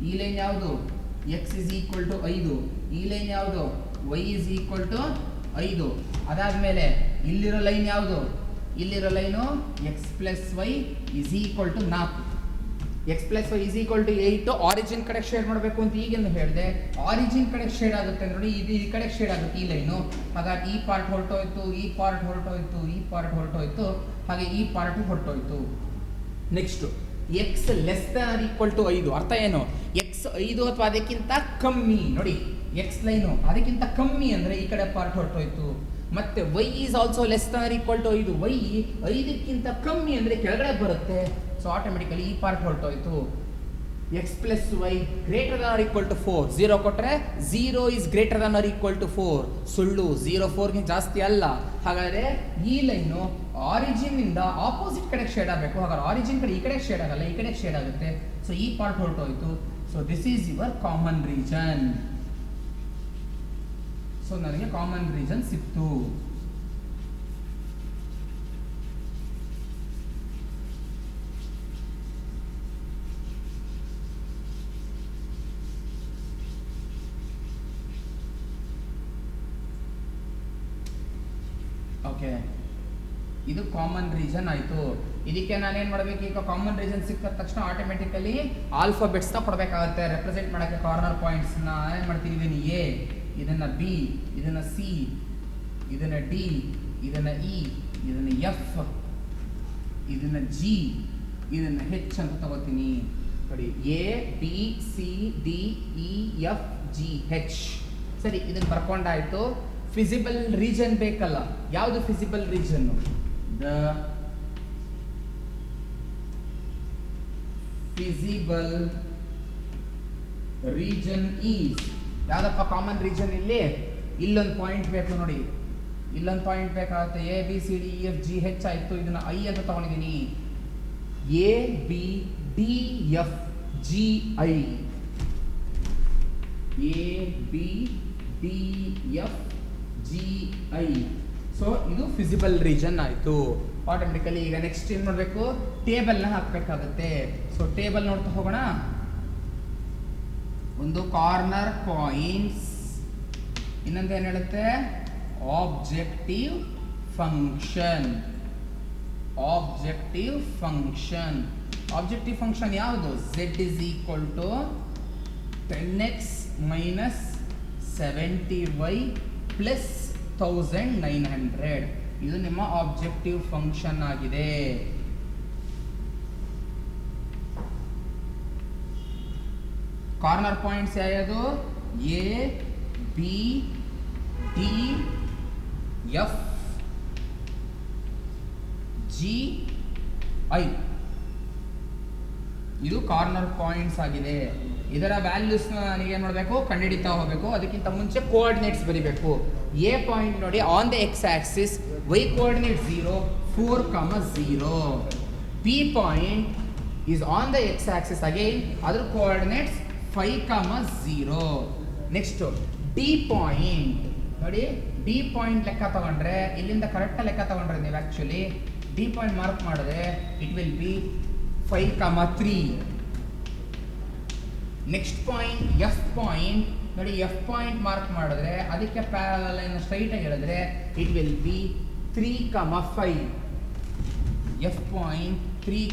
ಈ ಲೈನ್ ಯಾವುದು? X is equal to 5. ಈ ಲೈನ್ ಯಾವುದು? Y is equal to 5. ಅದಾದ್ಮೇಲೆ ಇಲ್ಲಿರೋ ಲೈನ್ ಯಾವುದು? ಇಲ್ಲಿರೋ line x plus y is equal to 4. X plus y is equal to 8. Origin ಕಡೆ ಶೇಡ್ ಮಾಡಬೇಕು ಅಂತ ಈಗೇನು ಹೇಳಿದೆ. ಆರಿಜಿನ್ ಕಡೆ ಶೇಡ್ ಆಗುತ್ತೆ ನೋಡಿ, ಇದು ಈ ಕಡೆ ಶೇಡ್ ಆಗುತ್ತೆ ಈ ಲೈನು. ಹಾಗಾಗಿ ಈ ಪಾರ್ಟ್ ಹೊರಟೋಯ್ತು, ಈ ಪಾರ್ಟ್ ಹೊರಟೋಯ್ತು, ಈ ಪಾರ್ಟ್ ಹೊರಟೋಯ್ತು, ಹಾಗೆ ಈ ಪಾರ್ಟ್ ಹೊರಟೋಯ್ತು. Next x less than or equal to 5. ಅರ್ಥ ಏನು? ಎಕ್ಸ್ 5 ಅಥವಾ ಅದಕ್ಕಿಂತ ಕಮ್ಮಿ. ನೋಡಿ ಎಕ್ಸ್ ಲೈನು ಅದಕ್ಕಿಂತ ಕಮ್ಮಿ ಅಂದರೆ ಈ ಕಡೆ ಪಾರ್ಟ್ ಹೊರಟೋಯ್ತು. ಮತ್ತೆ y is also less than or equal to 5. Y 5ಕ್ಕಿಂತ ಕಮ್ಮಿ ಅಂದರೆ ಕೆಳಗಡೆ ಬರುತ್ತೆ. ಸೊ ಆಟೋಮೆಟಿಕಲಿ ಈ ಪಾರ್ಟ್ ಹೊರಟೋಯ್ತು. X plus y greater than or equal to 4. 0 ಕೊಟ್ಟರೆ 0 is greater than or equal to 4. ಸುಳ್ಳು, 0 4ಗೆ ಜಾಸ್ತಿ ಅಲ್ಲ. ಹಾಗಾದರೆ ಈ ಲೈನು ಆರಿಜಿನ್ ಇಂದ ಆಪೋಸಿಟ್ ಕಡೆ ಶೇಡ್ ಆಗಬೇಕು. ಹಾಗಾದ್ರೆ ಆರಿಜಿನ್ ಕಡೆ ಈ ಕಡೆ ಶೇಡ್ ಆಗಲ್ಲ, ಈ ಕಡೆ ಶೇಡ್ ಆಗುತ್ತೆ. ಸೊ ಈ ಪಾರ್ಟ್ ಹೊರಟೋಯ್ತು. So this is your common region. So ನನಗೆ ಕಾಮನ್ ರೀಜನ್ ಸಿಕ್ತು. ಓಕೆ, ಇದು ಕಾಮನ್ ರೀಜನ್ ಆಯಿತು. ಇದಕ್ಕೆ ನಾನೇನು ಮಾಡಬೇಕು? ಈಗ ಕಾಮನ್ ರೀಜನ್ ಸಿಕ್ಕ ತಕ್ಷಣ ಆಟೋಮೆಟಿಕಲಿ ಆಲ್ಫಾಬೆಟ್ಸ್ನ ಕೊಡಬೇಕಾಗುತ್ತೆ ರೆಪ್ರೆಸೆಂಟ್ ಮಾಡೋಕ್ಕೆ. ಕಾರ್ನರ್ ಪಾಯಿಂಟ್ಸ್ನ ಏನು ಮಾಡ್ತೀನಿ? ಇದನ್ನು ಎ, ಇದನ್ನು ಬಿ, ಇದನ್ನು ಸಿ, ಇದನ್ನು ಡಿ, ಇದನ್ನು ಇ, ಇದನ್ನು ಎಫ್, ಇದನ್ನು ಜಿ, ಇದನ್ನು ಹೆಚ್ ಅಂತ ತಗೋತೀನಿ. ನೋಡಿ A B C D E F G ಹೆಚ್. ಸರಿ, ಇದನ್ನು ಬರ್ಕೊಂಡಾಯಿತು. ಫಿಸಿಬಲ್ ರೀಜನ್ ಬೇಕಲ್ಲ. ಯಾವುದು feasible region? The feasible region is ಯಾವ್ದಪ್ಪ ಕಾಮನ್ ರೀಜನ್? ಇಲ್ಲಿ ಇಲ್ಲೊಂದು ಪಾಯಿಂಟ್ ಬೇಕು ನೋಡಿ, ಇಲ್ಲೊಂದು ಪಾಯಿಂಟ್ ಬೇಕಾಗುತ್ತೆ. A B C D E F G ಹೆಚ್ ಆಯಿತು. ಇದನ್ನ ಐ ಅಂತ ತಗೊಂಡಿದ್ದೀನಿ. A B D F G I, A B D F G I. So ಇದು ಫಿಸಿಬಲ್ ರೀಜನ್ ಆಯಿತು ಆಟೋಮೆಟಿಕಲಿ. ಈಗ ನೆಕ್ಸ್ಟ್ ಏನು ಮಾಡಬೇಕು, ಟೇಬಲ್ನ ಹಾಕಬೇಕಾಗುತ್ತೆ. ಸೊ ಟೇಬಲ್ ನೋಡ್ತಾ ಹೋಗೋಣ. ಒಂದು ಕಾರ್ನರ್ ಪಾಯಿಂಟ್ಸ್, ಇನ್ನೊಂದು ಏನು ಹೇಳುತ್ತೆ, objective function. Objective function, objective function ಯಾವುದು, z is equal to 10x minus 70y plus 1900. ಇದು ನಿಮ್ಮ ಆಬ್ಜೆಕ್ಟಿವ್ ಫಂಕ್ಷನ್ ಆಗಿದೆ. ಕಾರ್ನರ್ ಪಾಯಿಂಟ್ಸ್ ಯಾವುದು, A B D F G I. ಇದು ಕಾರ್ನರ್ ಪಾಯಿಂಟ್ಸ್ ಆಗಿದೆ. ಇದರ ವ್ಯಾಲ್ಯೂಸ್ ನನಗೆ ಮಾಡಬೇಕು, ಕಂಡುಹಿಡಿತಾ ಹೋಗಬೇಕು. ಅದಕ್ಕಿಂತ ಮುಂಚೆ ಕೋಆರ್ಡಿನೇಟ್ಸ್ ಬರೀಬೇಕು. ಎ ಪಾಯಿಂಟ್ ನೋಡಿ, on the x axis y coordinate 0 4, 0. B point is on the x axis again, ಅದರ ಕೋಆರ್ಡಿನೇಟ್ಸ್ 5, 0. ನೆಕ್ಸ್ಟ್ ಡಿ ಪಾಯಿಂಟ್ ನೋಡಿ, ಡಿ ಪಾಯಿಂಟ್ ಲೆಕ್ಕ ತಗೊಂಡ್ರೆ, ಇಲ್ಲಿಂದ ಕರೆಕ್ಟ್ ಲೆಕ್ಕ ತಗೊಂಡ್ರೆ ನೀವು ಆಕ್ಚುಲಿ ಡಿ ಪಾಯಿಂಟ್ ಮಾರ್ಕ್ ಮಾಡಿದ್ರೆ it will be 5, 3. Next point F point ನೋಡಿ, ಎಫ್ ಪಾಯಿಂಟ್ ಮಾರ್ಕ್ ಮಾಡಿದ್ರೆ ಅದಕ್ಕೆ ಪ್ಯಾರಲಲ್ ಲೈನ್ ಸ್ಟ್ರೈಟ್ ಆಗಿ ಹೇಳಿದ್ರೆ it will be 3, 5. F point 3,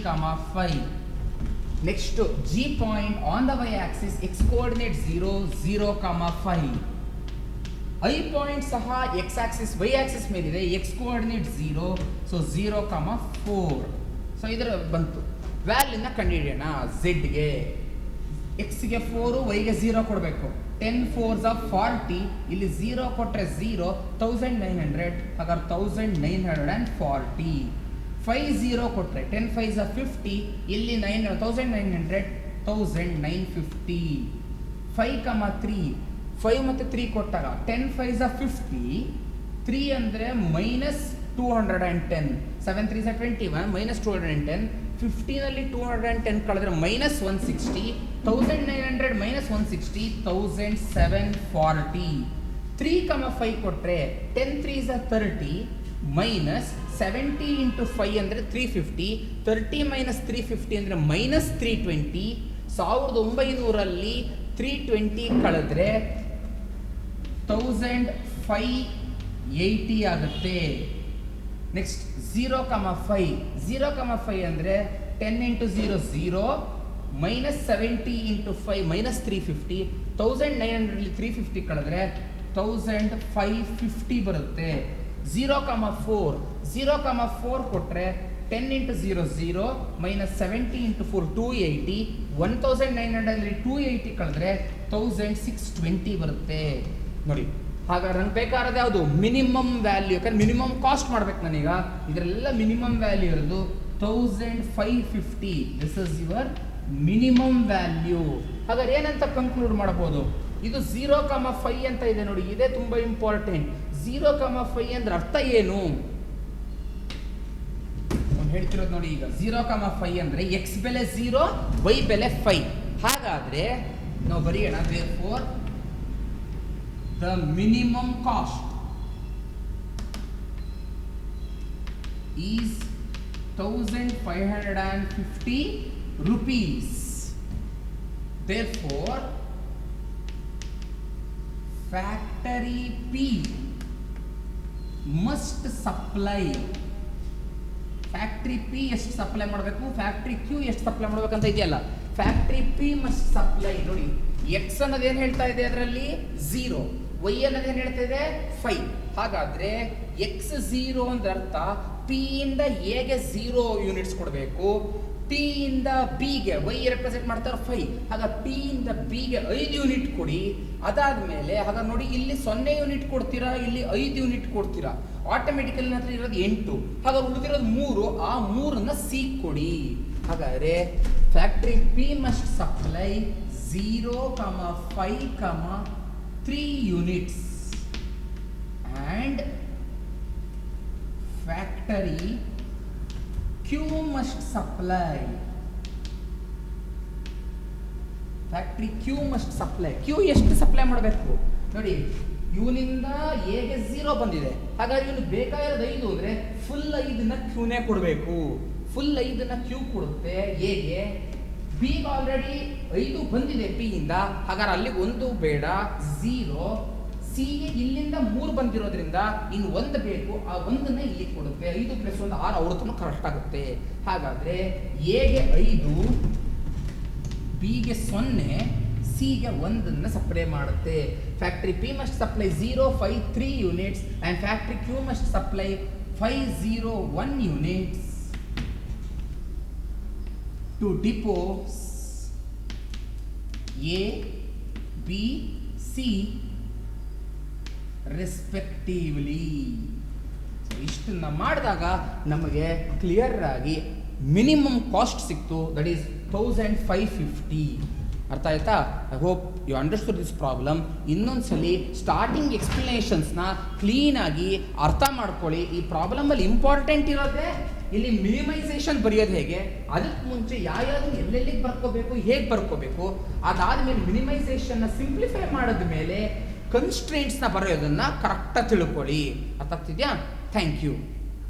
5. Next G point on the y axis x coordinate 0, 0, 5. I point ಸಹ x axis y axis ಮೇಲಿದೆ, x coordinate 0, so 0, 4. So ಇದರ ಬಂತು. ವ್ಯಾಲ್ಯೂನ ಕಂಡುಹಿಡಿಯೋಣ. ಝೆಡ್ಗೆ ಎಕ್ಸ್ಗೆ 4, ವೈಗೆ 0 ಕೊಡಬೇಕು. 10 4s 40, ಇಲ್ಲಿ 0 ಕೊಟ್ಟರೆ 0, 1900, ಹಾಗಾದ್ರೆ 1940. 5 0 ಕೊಟ್ಟರೆ 10 5s 50, ಇಲ್ಲಿ 1900, 1950. 5, 3, 5 ಮತ್ತು 3 ಕೊಟ್ಟಾಗ 10 5s 50, 3 ಅಂದರೆ -210, 7 3s 21, -210. 15ನಲ್ಲಿ 210 ಕಳೆದ್ರೆ -160, 1900 -160, 1740. 3, 5 ಕೊಟ್ಟರೆ 10 3s 30, -70 × 5 ಅಂದರೆ 350, 30 -350 ಅಂದರೆ -320. 1900ರಲ್ಲಿ 320 ಕಳೆದ್ರೆ 1580 ಆಗುತ್ತೆ. ನೆಕ್ಸ್ಟ್ 0, 5, 0, 5 ಅಂದರೆ 10 × 0 0, -70 × 5 -350, 1900ರಲ್ಲಿ 350 ಕಳೆದ್ರೆ 1550 ಬರುತ್ತೆ. 0, 4, 0, 4 ಕೊಟ್ಟರೆ 10 × 0 0, -70 × 4 280, 1900ರಲ್ಲಿ 280 ಕಳೆದ್ರೆ 1620 ಬರುತ್ತೆ. ನೋಡಿ, ಹಾಗಾದ್ರೆ ನಂಗೆ ಬೇಕಾದ್ರೆ ಯಾವುದು ಮಿನಿಮಮ್ ವ್ಯಾಲ್ಯೂ, ಯಾಕಂದ್ರೆ ಮಿನಿಮಮ್ ಕಾಸ್ಟ್ ಮಾಡ್ಬೇಕು ನಾನೀಗ. ಇದರೆಲ್ಲ ಮಿನಿಮಮ್ ವ್ಯಾಲ್ಯೂ ಇರೋದು 1550. This is your minimum value. ಹಾಗಾದ್ರೆ ಏನಂತ ಕನ್ಕ್ಲೂಡ್ ಮಾಡಬಹುದು, ಇದು 0, 5 ಅಂತ ಇದೆ ನೋಡಿ, ಇದೇ ತುಂಬಾ ಇಂಪಾರ್ಟೆಂಟ್. 0, 5 ಅಂದ್ರೆ ಅರ್ಥ ಏನು ಹೇಳ್ತಿರೋದು ನೋಡಿ. ಈಗ 0, 5 ಅಂದ್ರೆ ಎಕ್ಸ್ ಬೆಲೆ 0, ವೈ ಬೆಲೆ 5. ಹಾಗಾದ್ರೆ ನಾವು ಬರೆಯೋಣ, therefore the minimum cost is 1550 rupees. Therefore factory P must supply, factory P ಎಷ್ಟು ಸಪ್ಲೈ ಮಾಡಬೇಕು, ಫ್ಯಾಕ್ಟ್ರಿ ಕ್ಯೂ ಎಷ್ಟು ಸಪ್ಲೈ ಮಾಡಬೇಕಂತ ಇದೆಯಲ್ಲ. ಫ್ಯಾಕ್ಟ್ರಿ ಪಿ ಮಸ್ಟ್ ಸಪ್ಲೈ ನೋಡಿ, ಎಕ್ಸ್ ಅನ್ನೋದು ಏನು ಹೇಳ್ತಾ ಇದೆ ಅದರಲ್ಲಿ 0, ವೈ ಅನ್ನೋದು ಏನು ಹೇಳ್ತಾ ಇದೆ 5. ಹಾಗಾದ್ರೆ ಎಕ್ಸ್ 0 ಅಂದ್ರೆ ಅರ್ಥ ಪಿ ಇಂದ ಎಗೆ 0 ಯೂನಿಟ್ಸ್ ಕೊಡಬೇಕು, ಪಿ ಇಂದ ಬಿಗೆ ವೈ ರೆಪ್ರೆಸೆಂಟ್ ಮಾಡ್ತಾರೆ 5. ಹಾಗ ಪಿ ಇಂದ ಬಿಗೆ 5 ಯೂನಿಟ್ ಕೊಡಿ. ಅದಾದ್ಮೇಲೆ ಹಾಗಾದ್ರೆ ನೋಡಿ, ಇಲ್ಲಿ 0 ಯೂನಿಟ್ ಕೊಡ್ತೀರಾ, ಇಲ್ಲಿ 5 ಯೂನಿಟ್ ಕೊಡ್ತೀರಾ. ಆಟೋಮೆಟಿಕಲಿ ಹತ್ರ ಇರೋದು 8, ಹಾಗಾದ್ರೆ ಉಳಿದಿರೋದು 3, ಆ 3ನ್ನ ಸಿ ಕೊಡಿ. ಹಾಗಾದ್ರೆ factory P must supply 0, 5, 3 units and factory Q Q must supply. Factory Q must supply. Q ಎಷ್ಟು ಸಪ್ಲೈ ಮಾಡಬೇಕು ನೋಡಿ, ಇವನಿಂದ ಎಗೆ 0 ಬಂದಿದೆ, ಹಾಗಾಗಿ ಇವನು ಬೇಕಾಗಿರೋದು 5 ಅಂದರೆ ಫುಲ್ 5ನ ಕ್ಯೂನೇ ಕೊಡಬೇಕು. ಫುಲ್ 5ನ ಕ್ಯೂ ಕೊಡುತ್ತೆ ಎಗೆ. ಬಿಗೆ ಆಲ್ರೆಡಿ 5 ಬಂದಿದೆ ಪಿ ಇಂದ, ಹಾಗಾದ್ರೆ ಅಲ್ಲಿಗೆ 1 ಬೇಡ 0. ಸಿಗೆ ಇಲ್ಲಿಂದ 3 ಬಂದಿರೋದ್ರಿಂದ ಇನ್ನು 1 ಬೇಕು, ಆ 1ನ ಇಲ್ಲಿ ಕೊಡುತ್ತೆ. 5 + 1 6 ಅವ್ರದ್ದು ಕರೆಕ್ಟ್ ಆಗುತ್ತೆ. ಹಾಗಾದ್ರೆ ಎಗೆ 5, ಬಿಗೆ 0, ಸಿಗೆ 1ನ್ನ ಸಪ್ಲೈ ಮಾಡುತ್ತೆ. Factory P must supply 053 units and factory Q must supply 501 units to depots A, B, C respectively. ಇಷ್ಟನ್ನ ಮಾಡಿದಾಗ ನಮಗೆ ಕ್ಲಿಯರ್ ಆಗಿ ಮಿನಿಮಮ್ ಕಾಸ್ಟ್ ಸಿಕ್ತು, ದಟ್ ಈಸ್ 1550. ಅರ್ಥ ಆಯ್ತಾ? I hope you understood this problem. ಇನ್ನೊಂದ್ಸಲಿ ಸ್ಟಾರ್ಟಿಂಗ್ ಎಕ್ಸ್ಪ್ಲನೇಷನ್ಸ್ನ ಕ್ಲೀನಾಗಿ ಅರ್ಥ ಮಾಡ್ಕೊಳ್ಳಿ. ಈ ಪ್ರಾಬ್ಲಮಲ್ಲಿ ಇಂಪಾರ್ಟೆಂಟ್ ಇರೋದೇ ಇಲ್ಲಿ ಮಿನಿಮೈಸೇಷನ್ ಬರೆಯೋದು ಹೇಗೆ, ಅದಕ್ಕೆ ಮುಂಚೆ ಯಾವ್ಯಾವುದು ಎಲ್ಲೆಲ್ಲಿಗೆ ಬರ್ಕೋಬೇಕು, ಹೇಗೆ ಬರ್ಕೋಬೇಕು, ಅದಾದಮೇಲೆ ಮಿನಿಮೈಸೇಷನ್ನ ಸಿಂಪ್ಲಿಫೈ ಮಾಡಿದ ಮೇಲೆ ಕನ್ಸ್ಟ್ರೇಂಟ್ಸ್ನ ಬರೆಯೋದನ್ನು ಕರೆಕ್ಟಾಗಿ ತಿಳ್ಕೊಳ್ಳಿ. ಅರ್ಥ ಆಗ್ತಿದೆಯಾ? Thank you.